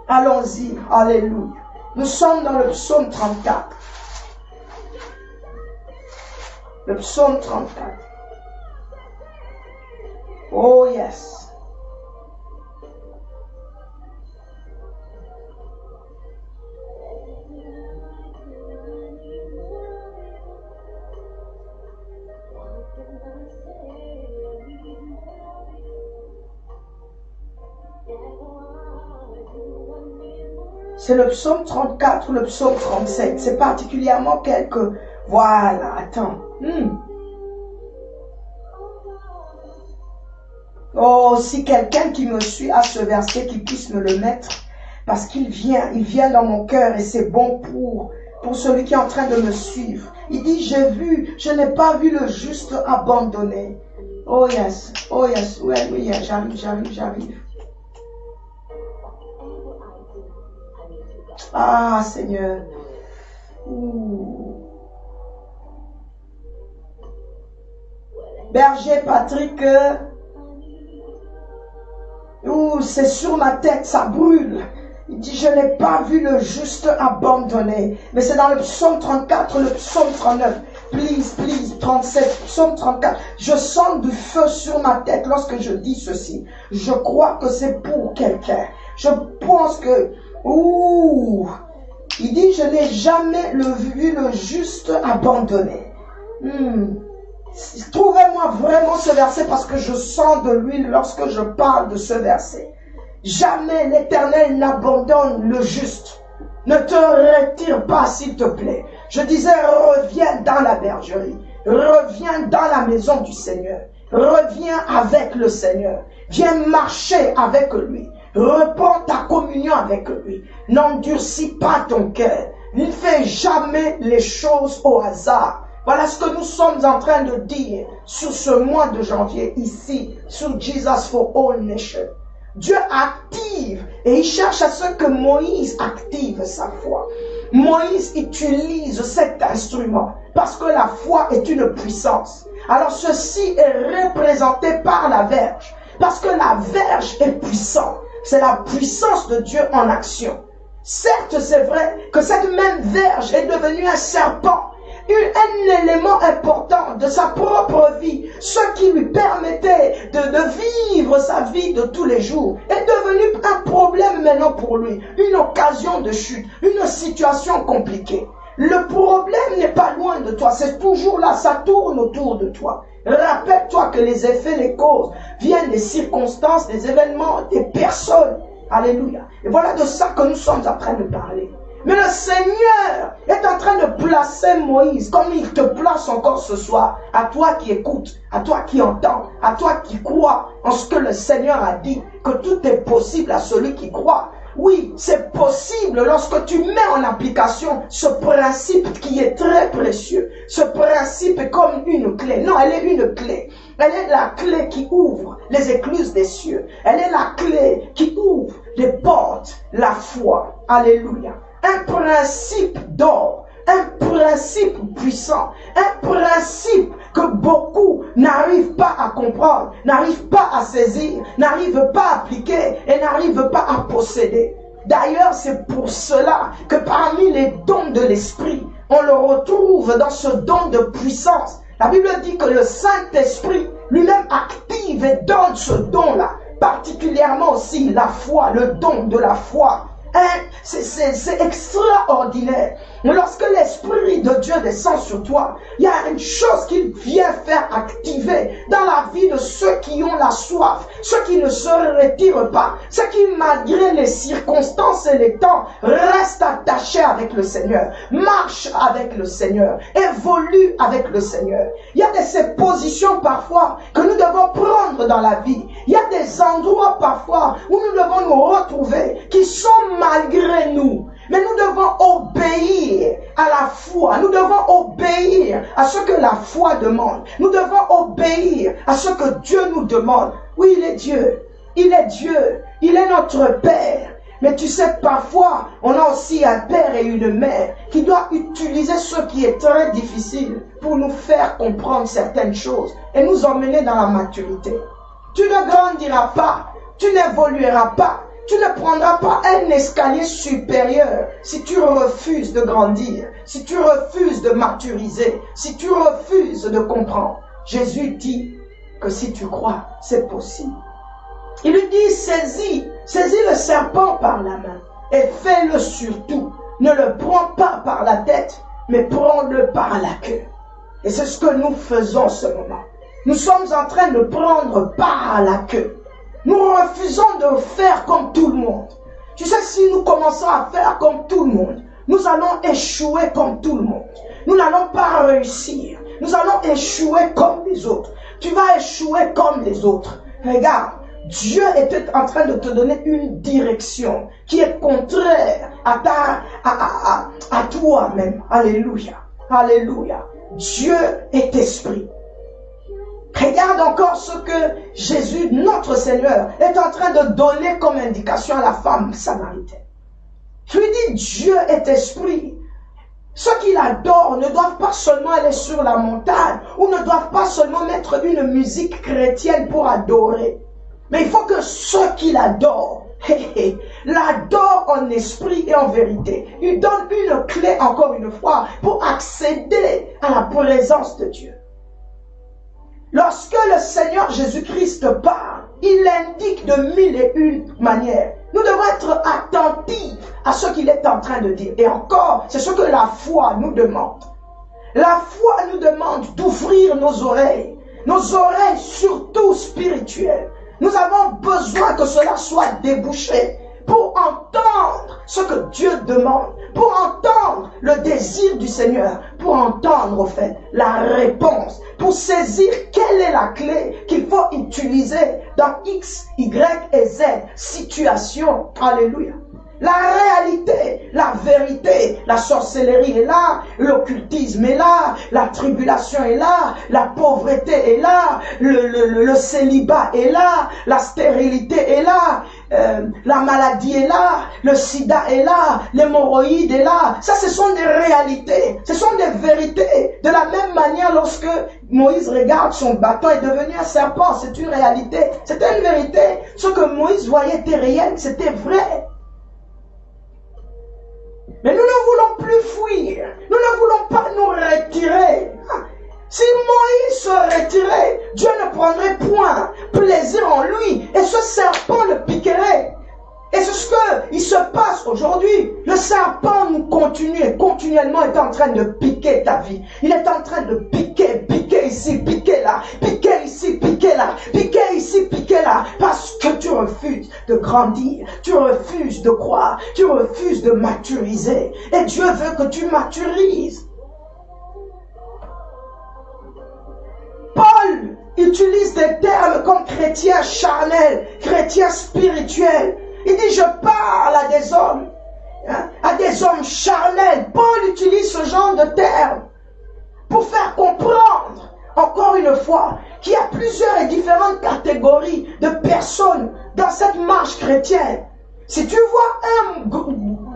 Allons-y, alléluia. Nous sommes dans le psaume 34. Le psaume 34. Oh yes. C'est le psaume 34 ou le psaume 37. C'est particulièrement quelques... Voilà, attends. Oh, si quelqu'un qui me suit a ce verset, qu'il puisse me le mettre. Parce qu'il vient dans mon cœur et c'est bon pour celui qui est en train de me suivre. Il dit, je n'ai pas vu le juste abandonné. Oh yes, oui, j'arrive. Ah, Seigneur. Berger Patrick, c'est sur ma tête, ça brûle. Il dit, je n'ai pas vu le juste abandonné. Mais c'est dans le psaume 34, le psaume 39. Please, 37, psaume 34. Je sens du feu sur ma tête lorsque je dis ceci. Je crois que c'est pour quelqu'un. Je pense que... il dit, je n'ai jamais vu le juste abandonné. Trouvez-moi vraiment ce verset parce que je sens de l'huile lorsque je parle de ce verset. Jamais l'Éternel n'abandonne le juste. Ne te retire pas, s'il te plaît. Je disais, reviens dans la bergerie. Reviens dans la maison du Seigneur. Reviens avec le Seigneur. Viens marcher avec lui. Reprends ta communion avec lui. N'endurcis pas ton cœur. Ne fais jamais les choses au hasard. Voilà ce que nous sommes en train de dire sur ce mois de janvier ici, sur Jesus for All Nations. Dieu active et il cherche à ce que Moïse active sa foi. Moïse utilise cet instrument parce que la foi est une puissance. Alors ceci est représenté par la verge parce que la verge est puissante. C'est la puissance de Dieu en action. Certes, c'est vrai que cette même verge est devenue un serpent, un élément important de sa propre vie, ce qui lui permettait de vivre sa vie de tous les jours, est devenu un problème maintenant pour lui, une occasion de chute, une situation compliquée. Le problème n'est pas loin de toi, c'est toujours là, ça tourne autour de toi. Rappelle-toi que les effets, les causes viennent des circonstances, des événements, des personnes. Alléluia. Et voilà de ça que nous sommes en train de parler. Mais le Seigneur est en train de placer Moïse, comme il te place encore ce soir, à toi qui écoutes, à toi qui entends, à toi qui crois en ce que le Seigneur a dit, que tout est possible à celui qui croit. Oui, c'est possible lorsque tu mets en application ce principe qui est très précieux. Ce principe est comme une clé. Non, elle est une clé. Elle est la clé qui ouvre les écluses des cieux. Elle est la clé qui ouvre les portes, la foi. Alléluia. Un principe d'or, un principe puissant, un principe que beaucoup n'arrivent pas à comprendre, n'arrivent pas à saisir, n'arrivent pas à appliquer et n'arrivent pas à posséder. D'ailleurs, c'est pour cela que parmi les dons de l'esprit, on le retrouve dans ce don de puissance. La Bible dit que le Saint-Esprit lui-même active et donne ce don-là, particulièrement aussi la foi, le don de la foi. Hein? C'est extraordinaire. Mais lorsque l'Esprit de Dieu descend sur toi, il y a une chose qu'il vient faire activer dans la vie de ceux qui ont la soif, ceux qui ne se retirent pas, ceux qui, malgré les circonstances et les temps, restent attachés avec le Seigneur, marchent avec le Seigneur, évoluent avec le Seigneur. Il y a de ces positions parfois que nous devons prendre dans la vie. Il y a des endroits parfois où nous devons nous retrouver qui sont malgré nous. Mais nous devons obéir à la foi. Nous devons obéir à ce que la foi demande. Nous devons obéir à ce que Dieu nous demande. Oui, il est Dieu. Il est Dieu. Il est notre Père. Mais tu sais, parfois, on a aussi un père et une mère qui doivent utiliser ce qui est très difficile pour nous faire comprendre certaines choses et nous emmener dans la maturité. Tu ne grandiras pas. Tu n'évolueras pas. Tu ne prendras pas un escalier supérieur si tu refuses de grandir, si tu refuses de maturiser, si tu refuses de comprendre. Jésus dit que si tu crois, c'est possible. Il lui dit, saisis le serpent par la main et fais-le surtout. Ne le prends pas par la tête, mais prends-le par la queue. Et c'est ce que nous faisons en ce moment. Nous sommes en train de prendre par la queue. Nous refusons de faire comme tout le monde. Tu sais, si nous commençons à faire comme tout le monde, nous allons échouer comme tout le monde. Nous n'allons pas réussir. Nous allons échouer comme les autres. Tu vas échouer comme les autres. Regarde, Dieu était en train de te donner une direction qui est contraire à toi-même. Alléluia. Alléluia. Dieu est esprit. Regarde encore ce que Jésus, notre Seigneur, est en train de donner comme indication à la femme samaritaine. Je lui dis, Dieu est esprit. Ceux qui l'adorent ne doivent pas seulement aller sur la montagne ou ne doivent pas seulement mettre une musique chrétienne pour adorer. Mais il faut que ceux qui l'adorent, l'adorent en esprit et en vérité. Il donne une clé, encore une fois, pour accéder à la présence de Dieu. Lorsque le Seigneur Jésus-Christ parle, il l'indique de mille et une manières. Nous devons être attentifs à ce qu'il est en train de dire. Et encore, c'est ce que la foi nous demande. La foi nous demande d'ouvrir nos oreilles surtout spirituelles. Nous avons besoin que cela soit débouché pour entendre ce que Dieu demande, pour entendre le désir du Seigneur, pour entendre au fait la réponse, pour saisir quelle est la clé qu'il faut utiliser dans X, Y et Z situation. Alléluia. La réalité, la vérité, la sorcellerie est là, l'occultisme est là, la tribulation est là, la pauvreté est là, le célibat est là, la stérilité est là, la maladie est là, le sida est là, l'hémorroïde est là. Ça, ce sont des réalités, ce sont des vérités. De la même manière, lorsque Moïse regarde son bâton est devenu un serpent, c'est une réalité, c'était une vérité. Ce que Moïse voyait était réel, c'était vrai. Mais nous ne voulons plus fuir. Nous ne voulons pas nous retirer. Si Moïse se retirait, Dieu ne prendrait point plaisir en lui. Et ce serpent le piquerait. Et c'est ce qu'il se passe aujourd'hui. Le serpent nous continue, continuellement est en train de piquer ta vie. Il est en train de piquer ici, piquer là, piquer ici, piquer là, piquer ici, piquer là. Parce que tu refuses de grandir, tu refuses de croire, tu refuses de maturiser. Et Dieu veut que tu maturises. Paul utilise des termes comme chrétien charnel, chrétien spirituel. Il dit, je parle à des hommes charnels. Paul utilise ce genre de termes pour faire comprendre, encore une fois, qu'il y a plusieurs et différentes catégories de personnes dans cette marche chrétienne. Si tu vois un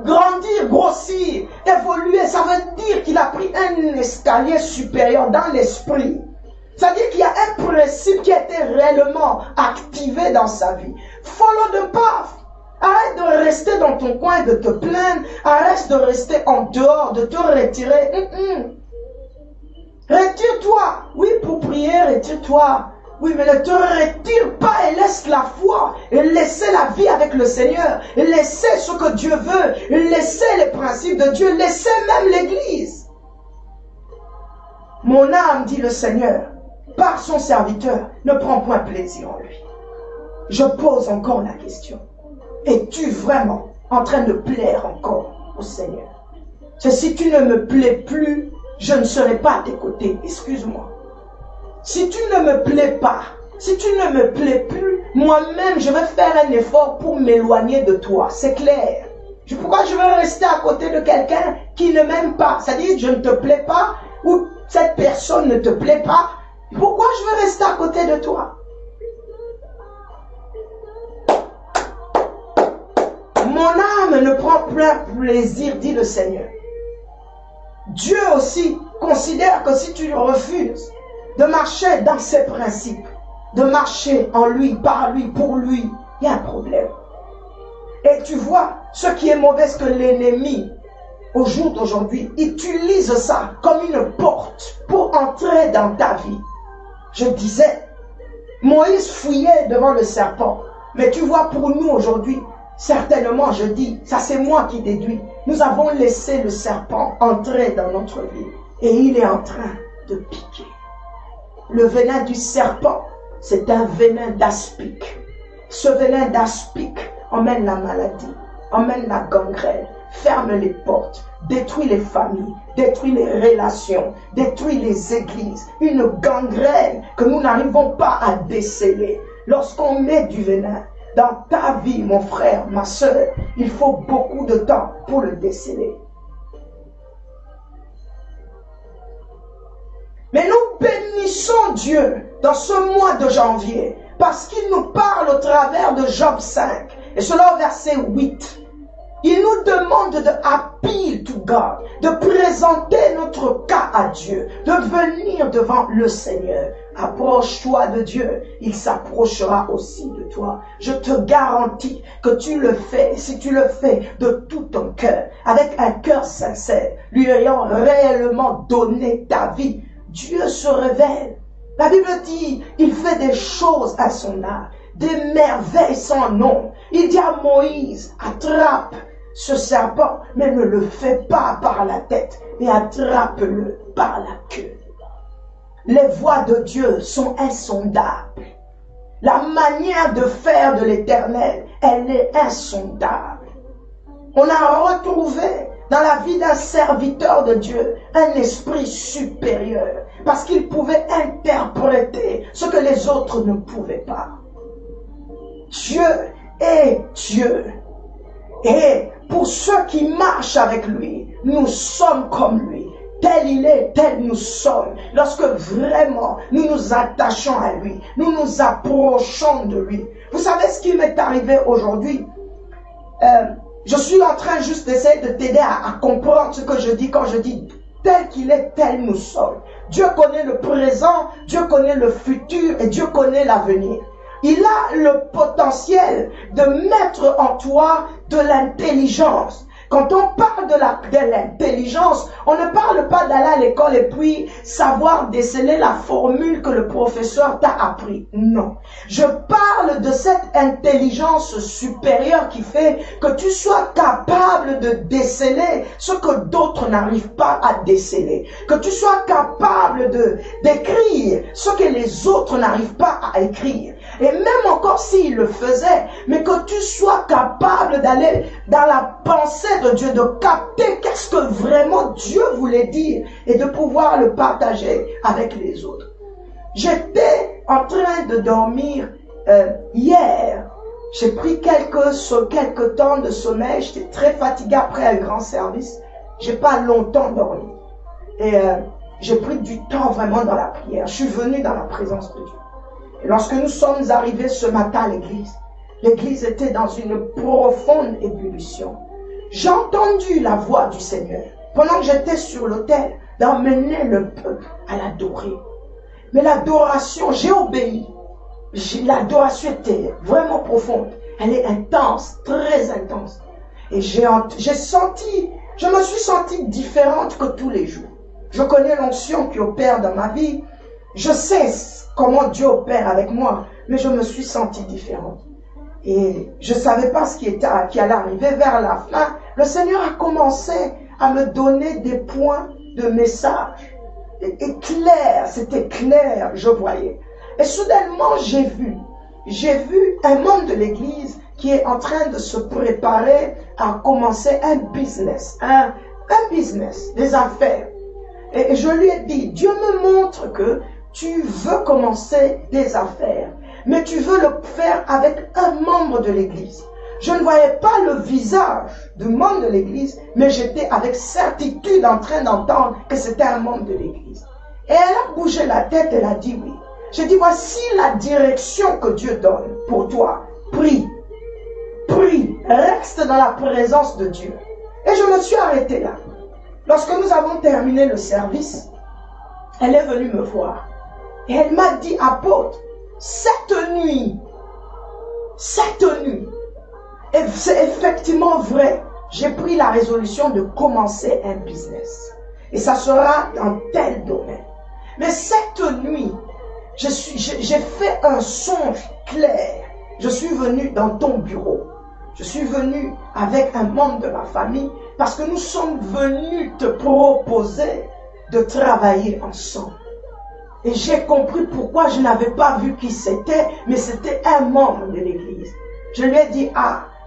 grandir, grossir, évoluer, ça veut dire qu'il a pris un escalier supérieur dans l'esprit. C'est-à-dire qu'il y a un principe qui a été réellement activé dans sa vie. Follow the path. Arrête de rester dans ton coin, de te plaindre. Arrête de rester en dehors, de te retirer. Retire-toi. Oui, pour prier, retire-toi. Oui, mais ne te retire pas et laisse la foi. Et laissez la vie avec le Seigneur. Et laissez ce que Dieu veut. Et laissez les principes de Dieu. Laissez même l'Église. Mon âme, dit le Seigneur, par son serviteur, ne prend point plaisir en lui. Je pose encore la question. Es-tu vraiment en train de plaire encore au Seigneur? C'est si tu ne me plais plus, je ne serai pas à tes côtés. Excuse-moi. Si tu ne me plais pas, si tu ne me plais plus, moi-même, je vais faire un effort pour m'éloigner de toi. C'est clair. Pourquoi je vais rester à côté de quelqu'un qui ne m'aime pas? C'est-à-dire, je ne te plais pas ou cette personne ne te plaît pas. Pourquoi je vais rester à côté de toi? Mon âme ne prend plein plaisir, dit le Seigneur. Dieu aussi considère que si tu refuses de marcher dans ses principes, de marcher en lui, par lui, pour lui, il y a un problème. Et tu vois, ce qui est mauvais, c'est que l'ennemi, au jour d'aujourd'hui, utilise ça comme une porte pour entrer dans ta vie. Je disais, Moïse fouillait devant le serpent. Mais tu vois, pour nous aujourd'hui, certainement, je dis, ça c'est moi qui déduis, nous avons laissé le serpent entrer dans notre vie. Et il est en train de piquer. Le venin du serpent, c'est un venin d'aspic. Ce venin d'aspic emmène la maladie, emmène la gangrène, ferme les portes, détruit les familles, détruit les relations, détruit les églises. Une gangrène que nous n'arrivons pas à déceler. Lorsqu'on met du venin dans ta vie, mon frère, ma soeur, il faut beaucoup de temps pour le déceler. Mais nous bénissons Dieu dans ce mois de janvier parce qu'il nous parle au travers de Job 5. Et cela au verset 8. Il nous demande de appeal to God, de présenter notre cas à Dieu, de venir devant le Seigneur. Approche-toi de Dieu, il s'approchera aussi de toi. Je te garantis que tu le fais, si tu le fais de tout ton cœur, avec un cœur sincère, lui ayant réellement donné ta vie, Dieu se révèle. La Bible dit, il fait des choses à son âme, des merveilles sans nom. Il dit à Moïse, attrape ce serpent, mais ne le fais pas par la tête, mais attrape-le par la queue. Les voies de Dieu sont insondables. La manière de faire de l'Éternel, elle est insondable. On a retrouvé dans la vie d'un serviteur de Dieu un esprit supérieur, parce qu'il pouvait interpréter ce que les autres ne pouvaient pas. Dieu est Dieu. Et pour ceux qui marchent avec lui, nous sommes comme lui. Tel il est, tel nous sommes. Lorsque vraiment nous nous attachons à lui, nous nous approchons de lui. Vous savez ce qui m'est arrivé aujourd'hui? Je suis en train juste d'essayer de t'aider à comprendre ce que je dis quand je dis tel qu'il est, tel nous sommes. Dieu connaît le présent, Dieu connaît le futur et Dieu connaît l'avenir. Il a le potentiel de mettre en toi de l'intelligence. Quand on parle de l'intelligence, on ne parle pas d'aller à l'école et puis savoir déceler la formule que le professeur t'a appris. Non. Je parle de cette intelligence supérieure qui fait que tu sois capable de déceler ce que d'autres n'arrivent pas à déceler. Que tu sois capable d'écrire ce que les autres n'arrivent pas à écrire. Et même encore s'il le faisait, mais que tu sois capable d'aller dans la pensée de Dieu, de capter qu'est-ce que vraiment Dieu voulait dire et de pouvoir le partager avec les autres. J'étais en train de dormir hier. J'ai pris quelques temps de sommeil. J'étais très fatigué après un grand service. J'ai pas longtemps dormi. Et j'ai pris du temps vraiment dans la prière. Je suis venu dans la présence de Dieu. Et lorsque nous sommes arrivés ce matin à l'église était dans une profonde ébullition. J'ai entendu la voix du Seigneur, pendant que j'étais sur l'autel, d'emmener le peuple à l'adorer. Mais l'adoration, j'ai obéi. L'adoration était vraiment profonde. Elle est intense, très intense. Et je me suis sentie différente que tous les jours. Je connais l'onction qui opère dans ma vie. Je sais comment Dieu opère avec moi, mais je me suis sentie différente. Et je ne savais pas ce qui allait arriver vers la fin. Le Seigneur a commencé à me donner des points de message. Et clair, c'était clair, je voyais. Et soudainement, j'ai vu un membre de l'église qui est en train de se préparer à commencer un business, des affaires. Et je lui ai dit, Dieu me montre que tu veux commencer des affaires, mais tu veux le faire avec un membre de l'église. Je ne voyais pas le visage du membre de l'église, mais j'étais avec certitude en train d'entendre que c'était un membre de l'église. Et elle a bougé la tête, elle a dit oui. J'ai dit, voici la direction que Dieu donne pour toi. Prie, reste dans la présence de Dieu. Et je me suis arrêtée là. Lorsque nous avons terminé le service, elle est venue me voir. Et elle m'a dit, apôtre, cette nuit, et c'est effectivement vrai, j'ai pris la résolution de commencer un business. Et ça sera dans tel domaine. Mais cette nuit, j'ai fait un songe clair. Je suis venu dans ton bureau. Je suis venu avec un membre de ma famille parce que nous sommes venus te proposer de travailler ensemble. Et j'ai compris pourquoi je n'avais pas vu qui c'était, mais c'était un membre de l'église. Je lui ai dit,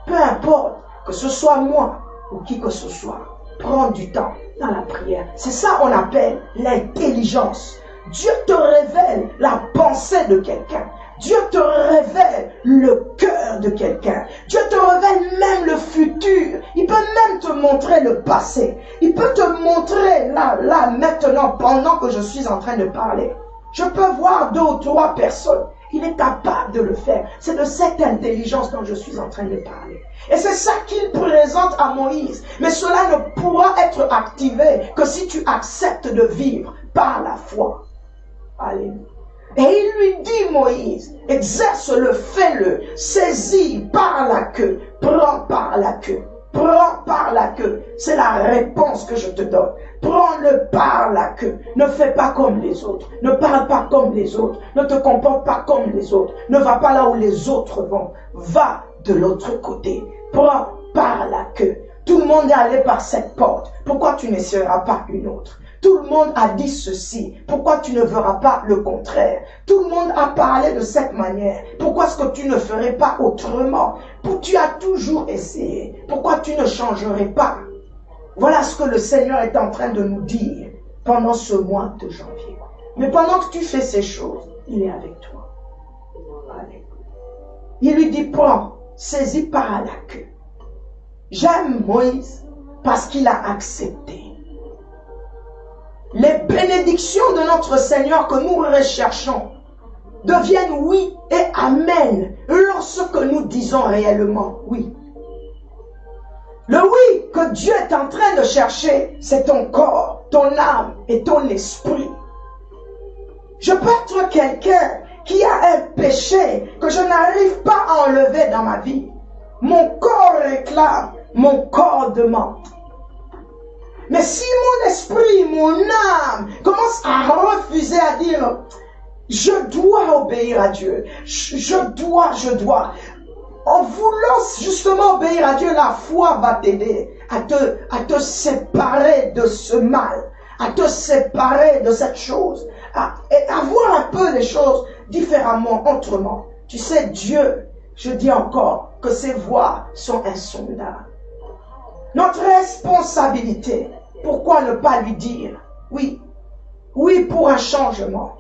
peu importe que ce soit moi ou qui que ce soit, prends du temps dans la prière. C'est ça qu'on appelle l'intelligence. Dieu te révèle la pensée de quelqu'un. Dieu te révèle le cœur de quelqu'un. Dieu te révèle même le futur. Il peut même te montrer le passé. Il peut te montrer là, maintenant, pendant que je suis en train de parler. Je peux voir 2 ou 3 personnes. Il est capable de le faire. C'est de cette intelligence dont je suis en train de parler. Et c'est ça qu'il présente à Moïse. Mais cela ne pourra être activé que si tu acceptes de vivre par la foi. Alléluia. Et il lui dit, Moïse, exerce-le, fais-le, saisis par la queue, prends par la queue. Prends par la queue. C'est la réponse que je te donne. Prends-le par la queue. Ne fais pas comme les autres. Ne parle pas comme les autres. Ne te comporte pas comme les autres. Ne va pas là où les autres vont. Va de l'autre côté. Prends par la queue. Tout le monde est allé par cette porte. Pourquoi tu n'essaieras pas une autre? Tout le monde a dit ceci. Pourquoi tu ne verras pas le contraire? Tout le monde a parlé de cette manière. Pourquoi est-ce que tu ne ferais pas autrement? Tu as toujours essayé. Pourquoi tu ne changerais pas? Voilà ce que le Seigneur est en train de nous dire pendant ce mois de janvier. Mais pendant que tu fais ces choses, il est avec toi. Alléluia. Il lui dit, prends, saisis par la queue. J'aime Moïse parce qu'il a accepté. Les bénédictions de notre Seigneur que nous recherchons deviennent oui et amen lorsque nous disons réellement oui. Le oui que Dieu est en train de chercher, c'est ton corps, ton âme et ton esprit. Je peux être quelqu'un qui a un péché que je n'arrive pas à enlever dans ma vie. Mon corps réclame, mon corps demande. Mais si mon esprit, mon âme commence à refuser, à dire je dois obéir à Dieu, je dois. En voulant justement obéir à Dieu, la foi va t'aider à te séparer de ce mal, à te séparer de cette chose, à voir un peu les choses différemment, autrement. Tu sais, Dieu, je dis encore que ses voies sont insondables. Notre responsabilité, pourquoi ne pas lui dire oui? Oui pour un changement.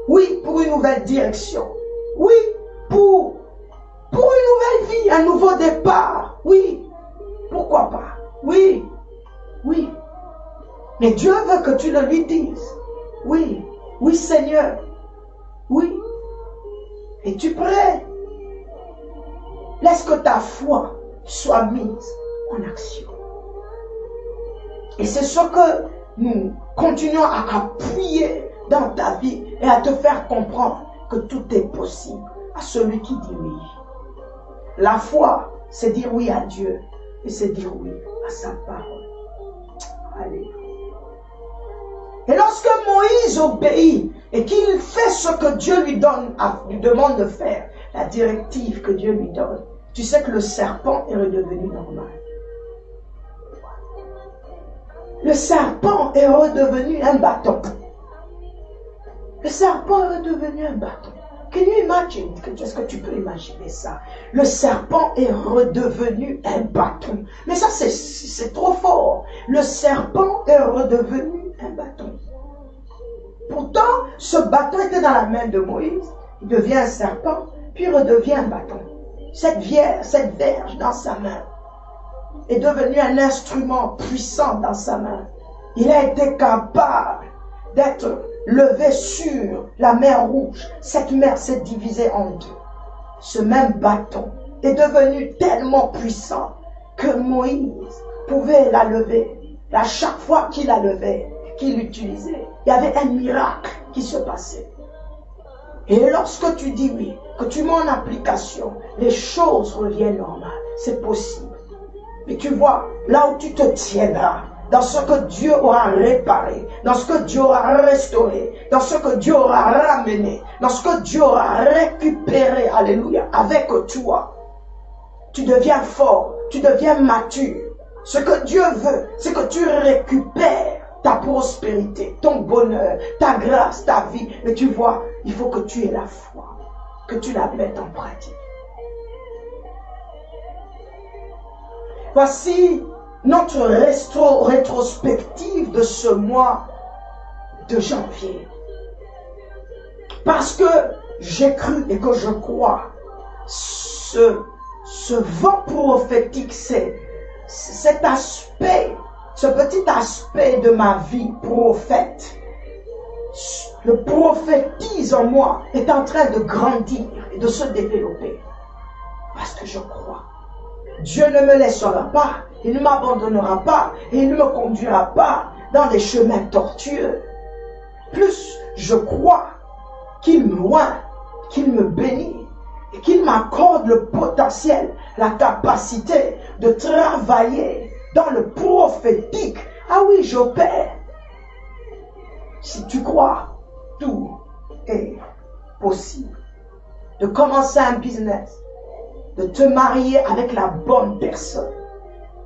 Oui pour une nouvelle direction. Oui pour une nouvelle vie, un nouveau départ. Oui, pourquoi pas? Oui, oui. Mais Dieu veut que tu le lui dises. Oui, oui Seigneur. Oui. Es-tu prêt? Laisse que ta foi soit mise en action. Et c'est ce que nous continuons à appuyer dans ta vie et à te faire comprendre que tout est possible à celui qui dit oui. La foi, c'est dire oui à Dieu et c'est dire oui à sa parole. Alléluia. Et lorsque Moïse obéit et qu'il fait ce que Dieu lui demande de faire, la directive que Dieu lui donne, tu sais que le serpent est redevenu normal. Le serpent est redevenu un bâton. Le serpent est redevenu un bâton. Can you imagine? Est-ce que tu peux imaginer ça? Le serpent est redevenu un bâton. Mais ça, c'est trop fort. Le serpent est redevenu un bâton. Pourtant, ce bâton était dans la main de Moïse. Il devient un serpent, puis redevient un bâton. Cette verge dans sa main est devenue un instrument puissant dans sa main. Il a été capable d'être levé sur la mer Rouge. Cette mer s'est divisée en deux. Ce même bâton est devenu tellement puissant que Moïse pouvait la lever. À chaque fois qu'il la levait, qu'il l'utilisait, il y avait un miracle qui se passait. Et lorsque tu dis oui, que tu mets en application, les choses reviennent normales. C'est possible. Mais tu vois, là où tu te tiendras, dans ce que Dieu aura réparé, dans ce que Dieu aura restauré, dans ce que Dieu aura ramené, dans ce que Dieu aura récupéré, alléluia, avec toi, tu deviens fort, tu deviens mature. Ce que Dieu veut, c'est que tu récupères ta prospérité, ton bonheur, ta grâce, ta vie. Mais tu vois, il faut que tu aies la foi, que tu la mettes en pratique. Voici notre rétrospective de ce mois de janvier. Parce que j'ai cru et que je crois, ce vent prophétique, c'est cet aspect, ce petit aspect de ma vie prophète, le prophétise en moi est en train de grandir et de se développer. Parce que je crois. Dieu ne me laissera pas, il ne m'abandonnera pas et il ne me conduira pas dans des chemins tortueux. Plus je crois qu'il m'oint, qu'il me bénit et qu'il m'accorde le potentiel, la capacité de travailler dans le prophétique. Ah oui, j'opère. Si tu crois, tout est possible. De commencer un business, de te marier avec la bonne personne,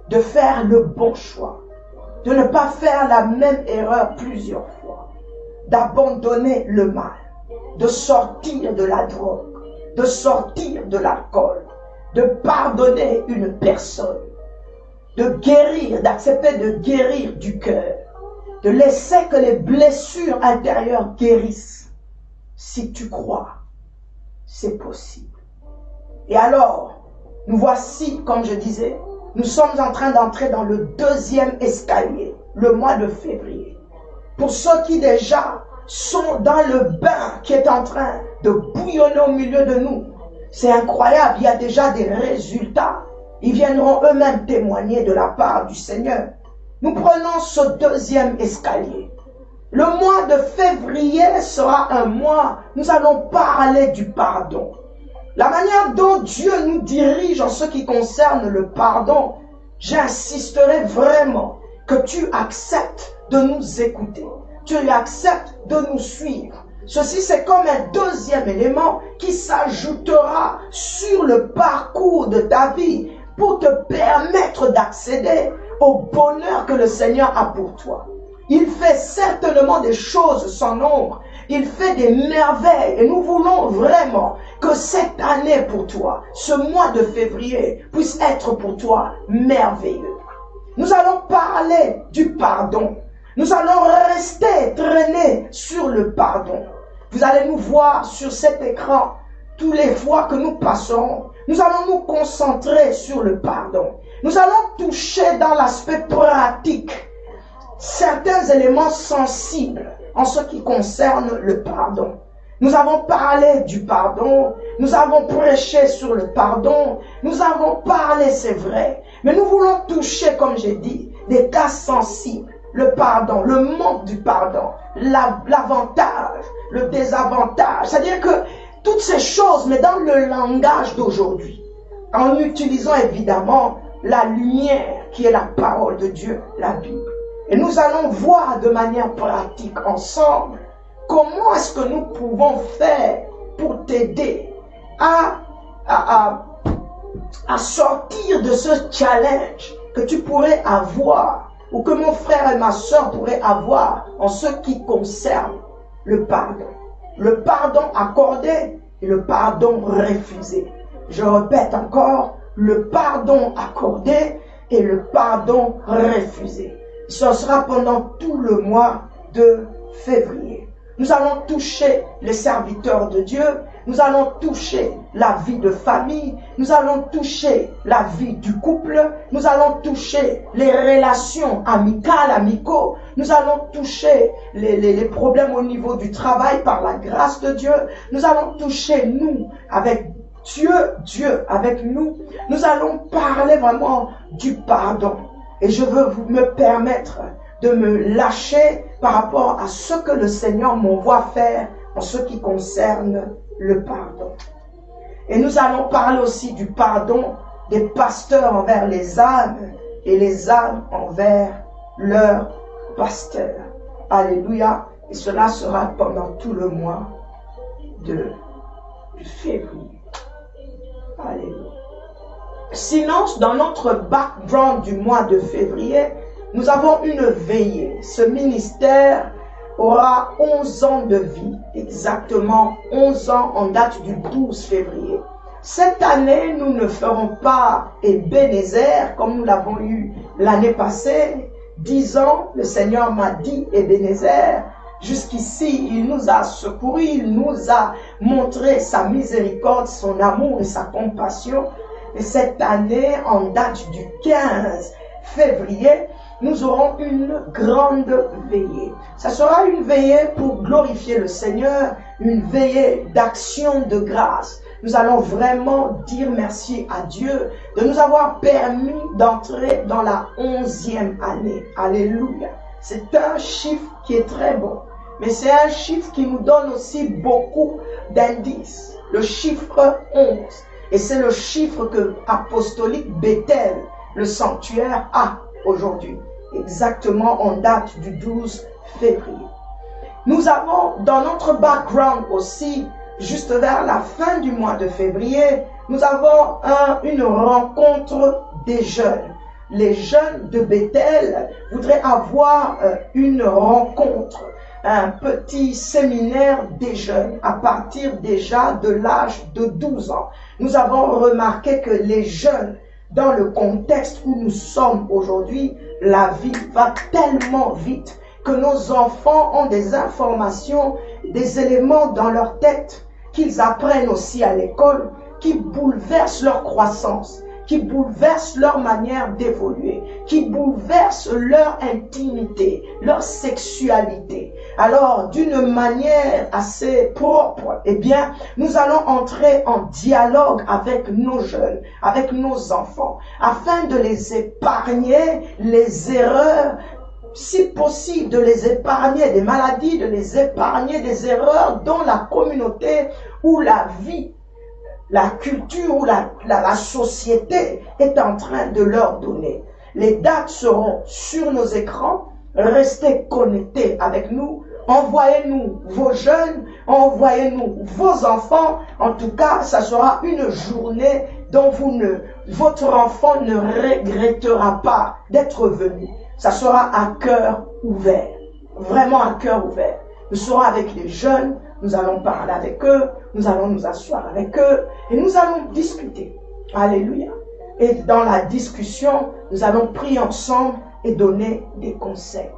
de faire le bon choix, de ne pas faire la même erreur plusieurs fois, d'abandonner le mal, de sortir de la drogue, de sortir de l'alcool, de pardonner une personne, de guérir, d'accepter de guérir du cœur, de laisser que les blessures intérieures guérissent. Si tu crois, c'est possible. Et alors, nous voici, comme je disais, nous sommes en train d'entrer dans le deuxième escalier, le mois de février. Pour ceux qui déjà sont dans le bain qui est en train de bouillonner au milieu de nous, c'est incroyable, il y a déjà des résultats. Ils viendront eux-mêmes témoigner de la part du Seigneur. Nous prenons ce deuxième escalier. Le mois de février sera un mois, nous allons parler du pardon. La manière dont Dieu nous dirige en ce qui concerne le pardon, j'insisterai vraiment que tu acceptes de nous écouter. Tu acceptes de nous suivre. Ceci, c'est comme un deuxième élément qui s'ajoutera sur le parcours de ta vie pour te permettre d'accéder au bonheur que le Seigneur a pour toi. Il fait certainement des choses sans nombre. Il fait des merveilles et nous voulons vraiment que cette année pour toi, ce mois de février, puisse être pour toi merveilleux. Nous allons parler du pardon. Nous allons rester traînés sur le pardon. Vous allez nous voir sur cet écran tous les fois que nous passerons. Nous allons nous concentrer sur le pardon. Nous allons toucher dans l'aspect pratique certains éléments sensibles en ce qui concerne le pardon. Nous avons parlé du pardon, nous avons prêché sur le pardon, nous avons parlé, c'est vrai, mais nous voulons toucher, comme j'ai dit, des cas sensibles, le pardon, le manque du pardon, l'avantage, le désavantage, c'est-à-dire que toutes ces choses, mais dans le langage d'aujourd'hui, en utilisant évidemment la lumière qui est la parole de Dieu, la Bible. Et nous allons voir de manière pratique ensemble comment est-ce que nous pouvons faire pour t'aider à sortir de ce challenge que tu pourrais avoir ou que mon frère et ma soeur pourraient avoir en ce qui concerne le pardon. Le pardon accordé et le pardon refusé. Je répète encore, le pardon accordé et le pardon refusé. Ce sera pendant tout le mois de février. Nous allons toucher les serviteurs de Dieu, nous allons toucher la vie de famille, nous allons toucher la vie du couple, nous allons toucher les relations amicales, amicaux, nous allons toucher les problèmes au niveau du travail par la grâce de Dieu, nous allons toucher nous avec Dieu avec nous, nous allons parler vraiment du pardon. Et je veux me permettre de me lâcher par rapport à ce que le Seigneur m'envoie faire en ce qui concerne le pardon. Et nous allons parler aussi du pardon des pasteurs envers les âmes et les âmes envers leurs pasteurs. Alléluia. Et cela sera pendant tout le mois de février. Alléluia. Sinon, dans notre background du mois de février, nous avons une veillée. Ce ministère aura 11 ans de vie, exactement 11 ans en date du 12 février. Cette année, nous ne ferons pas Ebenezer comme nous l'avons eu l'année passée. 10 ans, le Seigneur m'a dit Ebenezer. Jusqu'ici, il nous a secourus, il nous a montré sa miséricorde, son amour et sa compassion. Et cette année, en date du 15 février, nous aurons une grande veillée. Ça sera une veillée pour glorifier le Seigneur, une veillée d'action de grâce. Nous allons vraiment dire merci à Dieu de nous avoir permis d'entrer dans la 11e année. Alléluia. C'est un chiffre qui est très bon, mais c'est un chiffre qui nous donne aussi beaucoup d'indices. Le chiffre 11. Et c'est le chiffre que apostolique Bethel, le sanctuaire, a aujourd'hui. Exactement en date du 12 février. Nous avons dans notre background aussi, juste vers la fin du mois de février, nous avons une rencontre des jeunes. Les jeunes de Bethel voudraient avoir une rencontre, un petit séminaire des jeunes à partir déjà de l'âge de 12 ans. Nous avons remarqué que les jeunes, dans le contexte où nous sommes aujourd'hui, la vie va tellement vite que nos enfants ont des informations, des éléments dans leur tête qu'ils apprennent aussi à l'école, qui bouleversent leur croissance, qui bouleversent leur manière d'évoluer, qui bouleversent leur intimité, leur sexualité. Alors, d'une manière assez propre, eh bien, nous allons entrer en dialogue avec nos jeunes, avec nos enfants, afin de les épargner les erreurs, si possible de les épargner des maladies, de les épargner des erreurs dont la communauté ou la vie, la culture ou la société est en train de leur donner. Les dates seront sur nos écrans. Restez connectés avec nous. Envoyez-nous vos jeunes, envoyez-nous vos enfants. En tout cas, ça sera une journée dont votre enfant ne regrettera pas d'être venu. Ça sera à cœur ouvert. Vraiment à cœur ouvert. Nous serons avec les jeunes, nous allons parler avec eux, nous allons nous asseoir avec eux et nous allons discuter. Alléluia. Et dans la discussion, nous allons prier ensemble et donner des conseils.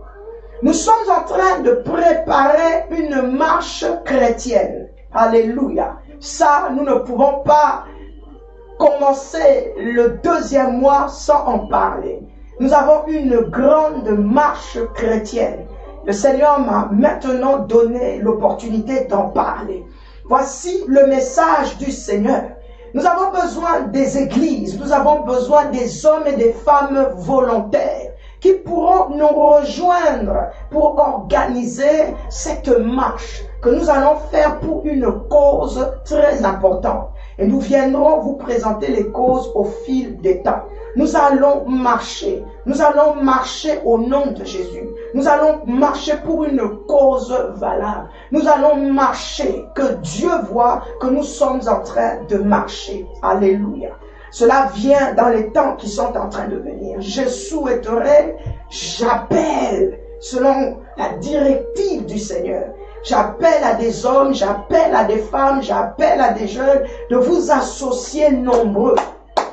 Nous sommes en train de préparer une marche chrétienne. Alléluia. Ça, nous ne pouvons pas commencer le 2e mois sans en parler. Nous avons une grande marche chrétienne. Le Seigneur m'a maintenant donné l'opportunité d'en parler. Voici le message du Seigneur. Nous avons besoin des églises, nous avons besoin des hommes et des femmes volontaires qui pourront nous rejoindre pour organiser cette marche que nous allons faire pour une cause très importante. Et nous viendrons vous présenter les causes au fil des temps. Nous allons marcher. Nous allons marcher au nom de Jésus. Nous allons marcher pour une cause valable. Nous allons marcher, que Dieu voit que nous sommes en train de marcher. Alléluia. Cela vient dans les temps qui sont en train de venir. Je souhaiterais, j'appelle, selon la directive du Seigneur, j'appelle à des hommes, j'appelle à des femmes, j'appelle à des jeunes de vous associer nombreux,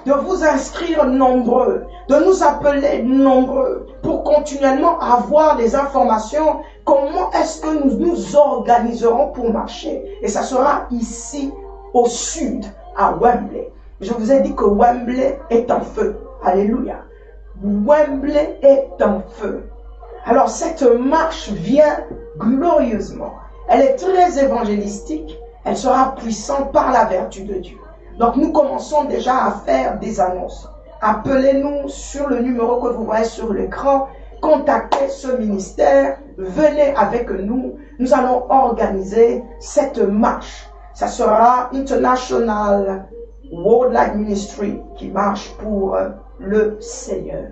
de vous inscrire nombreux, de nous appeler nombreux pour continuellement avoir des informations. Comment est-ce que nous nous organiserons pour marcher? Et ça sera ici au sud, à Wembley. Je vous ai dit que Wembley est en feu. Alléluia. Wembley est en feu. Alors cette marche vient glorieusement. Elle est très évangélistique. Elle sera puissante par la vertu de Dieu. Donc nous commençons déjà à faire des annonces. Appelez-nous sur le numéro que vous voyez sur l'écran. Contactez ce ministère. Venez avec nous. Nous allons organiser cette marche. Ça sera International Worldwide Ministry qui marche pour le Seigneur.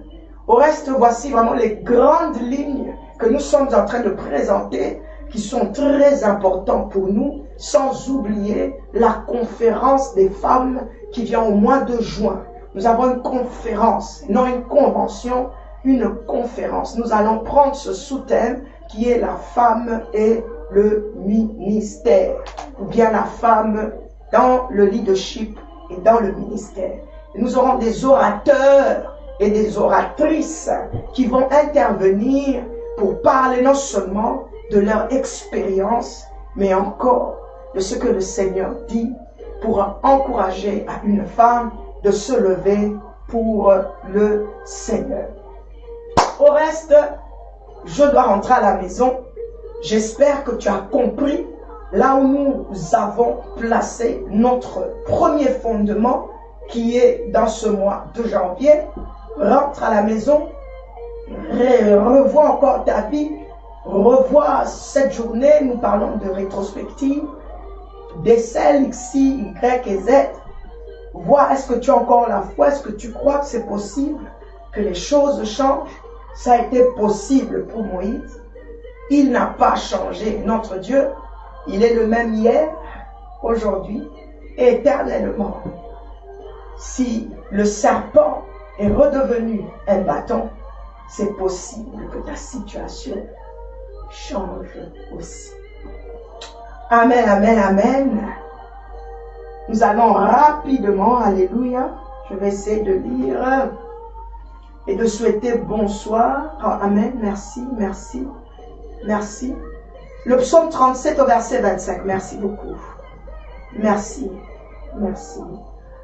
Au reste, voici vraiment les grandes lignes que nous sommes en train de présenter, qui sont très importantes pour nous, sans oublier la conférence des femmes qui vient au mois de juin. Nous avons une conférence, non une convention, une conférence. Nous allons prendre ce sous-thème qui est la femme et le ministère, ou bien la femme dans le leadership et dans le ministère. Et nous aurons des orateurs et des oratrices qui vont intervenir pour parler non seulement de leur expérience, mais encore de ce que le Seigneur dit pour encourager à une femme de se lever pour le Seigneur. Au reste, je dois rentrer à la maison. J'espère que tu as compris là où nous avons placé notre premier fondement qui est dans ce mois de janvier. Rentre à la maison, revois encore ta vie, revois cette journée, nous parlons de rétrospective, décèle ici, Y et Z, vois est-ce que tu as encore la foi, est-ce que tu crois que c'est possible, que les choses changent. Ça a été possible pour Moïse, il n'a pas changé, notre Dieu, il est le même hier, aujourd'hui, et éternellement. Si le serpent est redevenu un bâton, c'est possible que ta situation change aussi. Amen, amen, amen. Nous allons rapidement, alléluia, je vais essayer de lire et de souhaiter bonsoir. Oh, amen, merci, merci, merci. Le psaume 37 au verset 25, merci beaucoup. Merci, merci.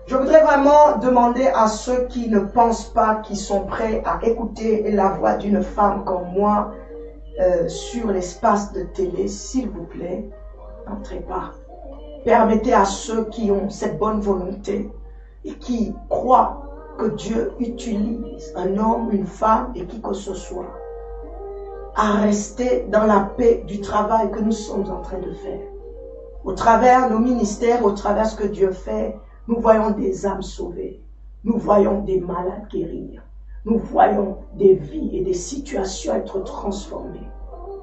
Je voudrais vraiment demander à ceux qui ne pensent pas, qui sont prêts à écouter la voix d'une femme comme moi sur l'espace de télé, s'il vous plaît, n'entrez pas. Permettez à ceux qui ont cette bonne volonté et qui croient que Dieu utilise un homme, une femme et qui que ce soit, à rester dans la paix du travail que nous sommes en train de faire. Au travers nos ministères, au travers ce que Dieu fait, nous voyons des âmes sauvées, nous voyons des malades guérir, nous voyons des vies et des situations être transformées.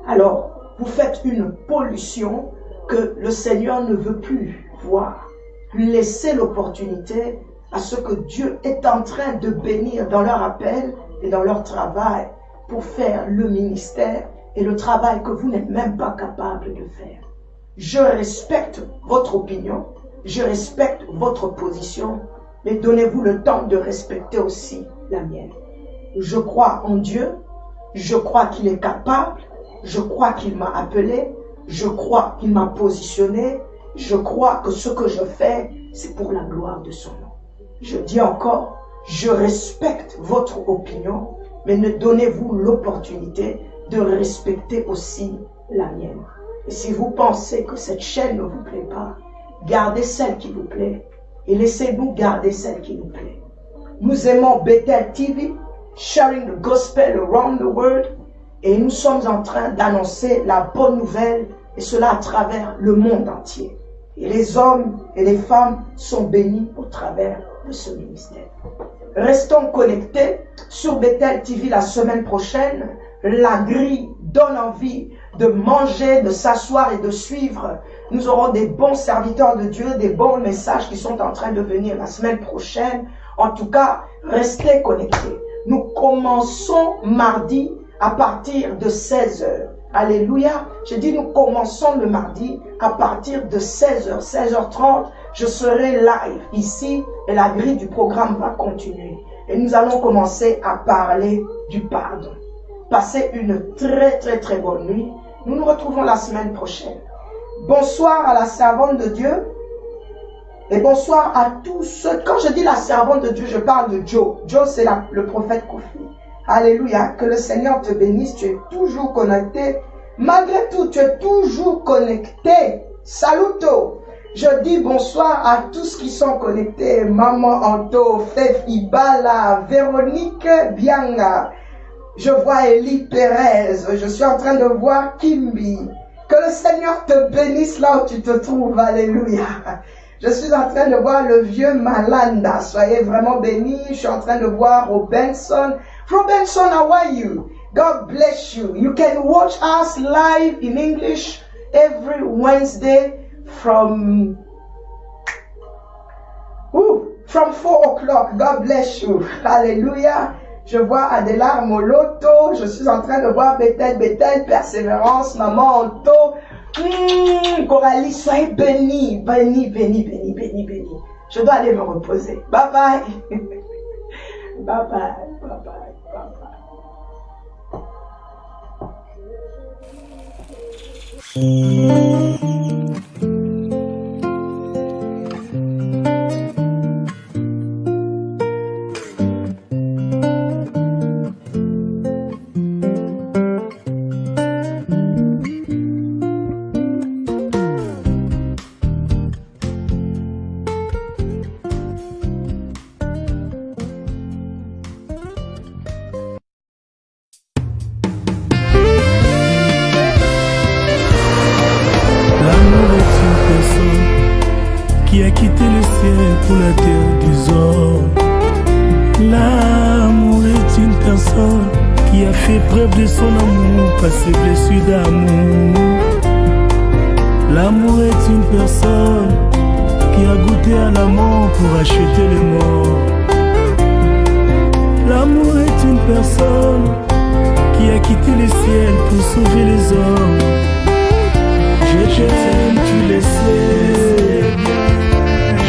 Alors, vous faites une pollution que le Seigneur ne veut plus voir. Laissez l'opportunité à ce que Dieu est en train de bénir dans leur appel et dans leur travail pour faire le ministère et le travail que vous n'êtes même pas capable de faire. Je respecte votre opinion, je respecte votre position, mais donnez-vous le temps de respecter aussi la mienne. Je crois en Dieu, je crois qu'il est capable, je crois qu'il m'a appelé, je crois qu'il m'a positionné, je crois que ce que je fais, c'est pour la gloire de son nom. Je dis encore, je respecte votre opinion, mais ne donnez-vous l'opportunité de respecter aussi la mienne. Et si vous pensez que cette chaîne ne vous plaît pas, gardez celle qui vous plaît et laissez-nous garder celle qui nous plaît. Nous aimons Bethel TV, sharing the gospel around the world, et nous sommes en train d'annoncer la bonne nouvelle, et cela à travers le monde entier. Et les hommes et les femmes sont bénis au travers de ce ministère. Restons connectés sur Bethel TV la semaine prochaine. La grille donne envie de manger, de s'asseoir et de suivre. Nous aurons des bons serviteurs de Dieu, des bons messages qui sont en train de venir la semaine prochaine. En tout cas, restez connectés. Nous commençons mardi à partir de 16h. Alléluia. Je dis nous commençons le mardi à partir de 16h, 16h30. Je serai live ici et la grille du programme va continuer. Et nous allons commencer à parler du pardon. Passez une très bonne nuit. Nous nous retrouvons la semaine prochaine. Bonsoir à la servante de Dieu. Et bonsoir à tous ceux. Quand je dis la servante de Dieu, je parle de Joe. Joe, c'est le prophète Kofi. Alléluia. Que le Seigneur te bénisse. Tu es toujours connecté. Malgré tout, tu es toujours connecté. Saluto. Je dis bonsoir à tous qui sont connectés. Maman Anto, Fef Ibala, Véronique Bianga. Je vois Elie Perez. Je suis en train de voir Kimbi. Que le Seigneur te bénisse là où tu te trouves. Alléluia. Je suis en train de voir le vieux Malanda. Soyez vraiment bénis. Je suis en train de voir Robinson. Robinson, how are you? God bless you. You can watch us live in English every Wednesday from 4 o'clock. God bless you. Hallelujah. Je vois Adela Moloto. Je suis en train de voir Bethel, Persévérance, Maman Anto. Coralie, soyez bénis. Bénis. Je dois aller me reposer. Bye bye. Bye bye. Qui a quitté le ciel pour la terre des hommes. L'amour est une personne qui a fait preuve de son amour par ses blessures d'amour. L'amour est une personne qui a goûté à la mort pour acheter les morts. L'amour est une personne qui a quitté le ciel pour sauver les hommes. Je t'aime, tu le sais.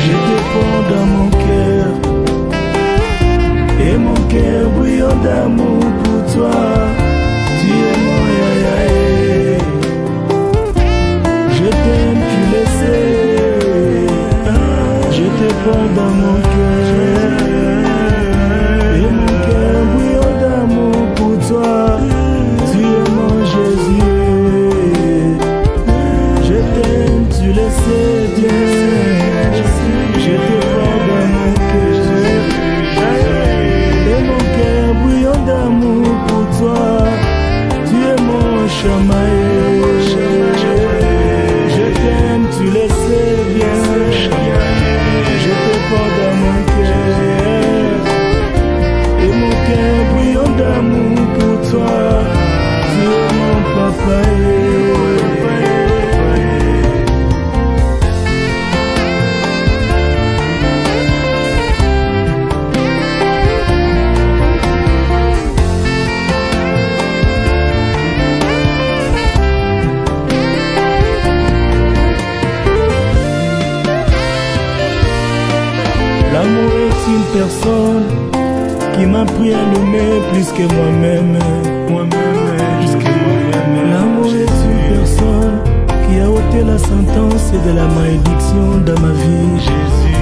Je te prends dans mon cœur. Et mon cœur bouillant d'amour pour toi. Tu es mon yayaé. Je t'aime, tu le sais. Je te prends dans mon cœur. Et mon cœur bouillant d'amour pour toi. Tu es mon Jésus. Je t'aime, tu le sais bien. Je te prends dans mon cœur. Et mon cœur bouillant d'amour pour toi. Tu es mon chamaï. Je t'aime, tu le sais bien. Je te prends dans mon cœur. Et mon cœur bouillant d'amour pour toi. Tu es mon papa. L'amour est une personne qui m'a appris à l'aimer plus que moi-même. L'amour est une personne qui a ôté la sentence de la malédiction dans ma vie. Jésus.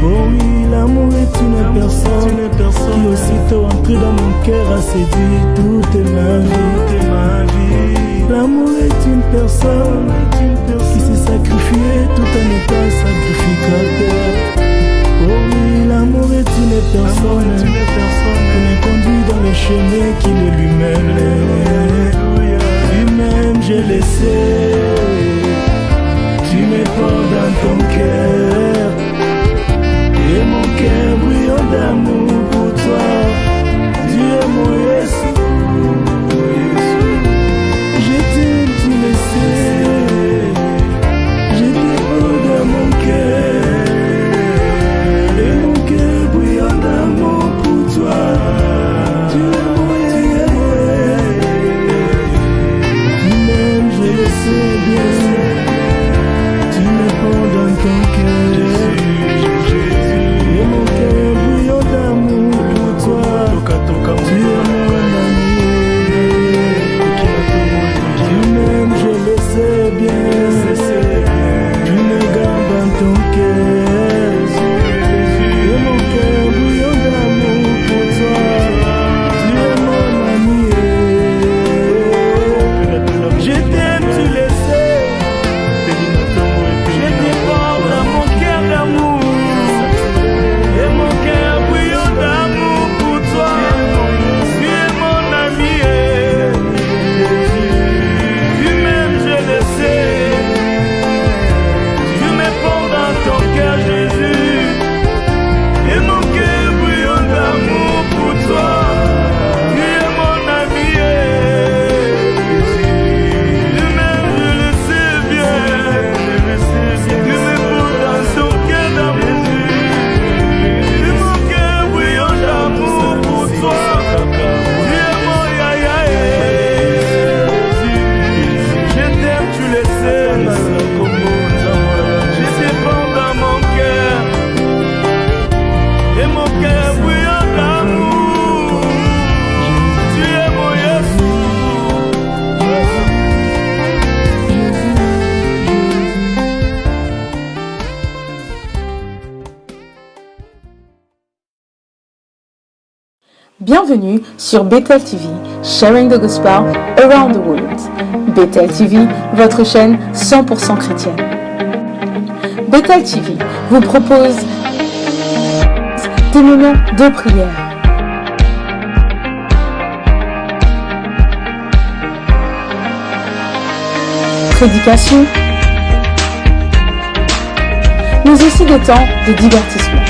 Oh oui, l'amour est une personne qui aussitôt entré dans mon cœur a séduit toute ma vie. L'amour est une personne qui s'est sacrifiée tout en étant sacrificateur. Oh oui, l'amour est une personne qui me conduit dans le chemin qu'il est lui-même. Lui-même, je le sais. Tu me portes dans ton Bienvenue sur Bethel TV, Sharing the Gospel Around the World. Bethel TV, votre chaîne 100% chrétienne. Bethel TV vous propose des moments de prière, prédication, mais aussi des temps de divertissement.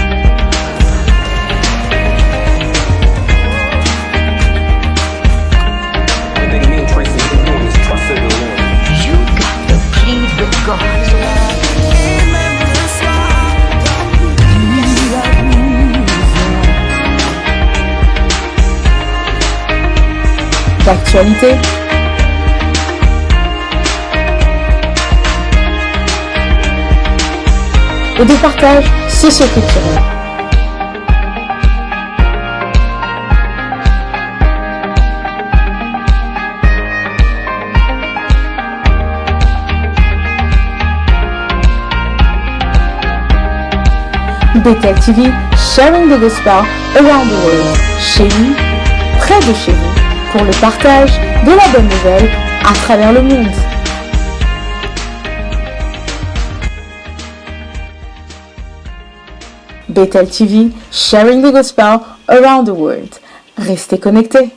D'actualité, et de partage socio-culturel. Bethel TV, Sharing the Gospel Around the World. Chez vous, près de chez vous, pour le partage de la bonne nouvelle à travers le monde. Bethel TV, Sharing the Gospel Around the World. Restez connectés.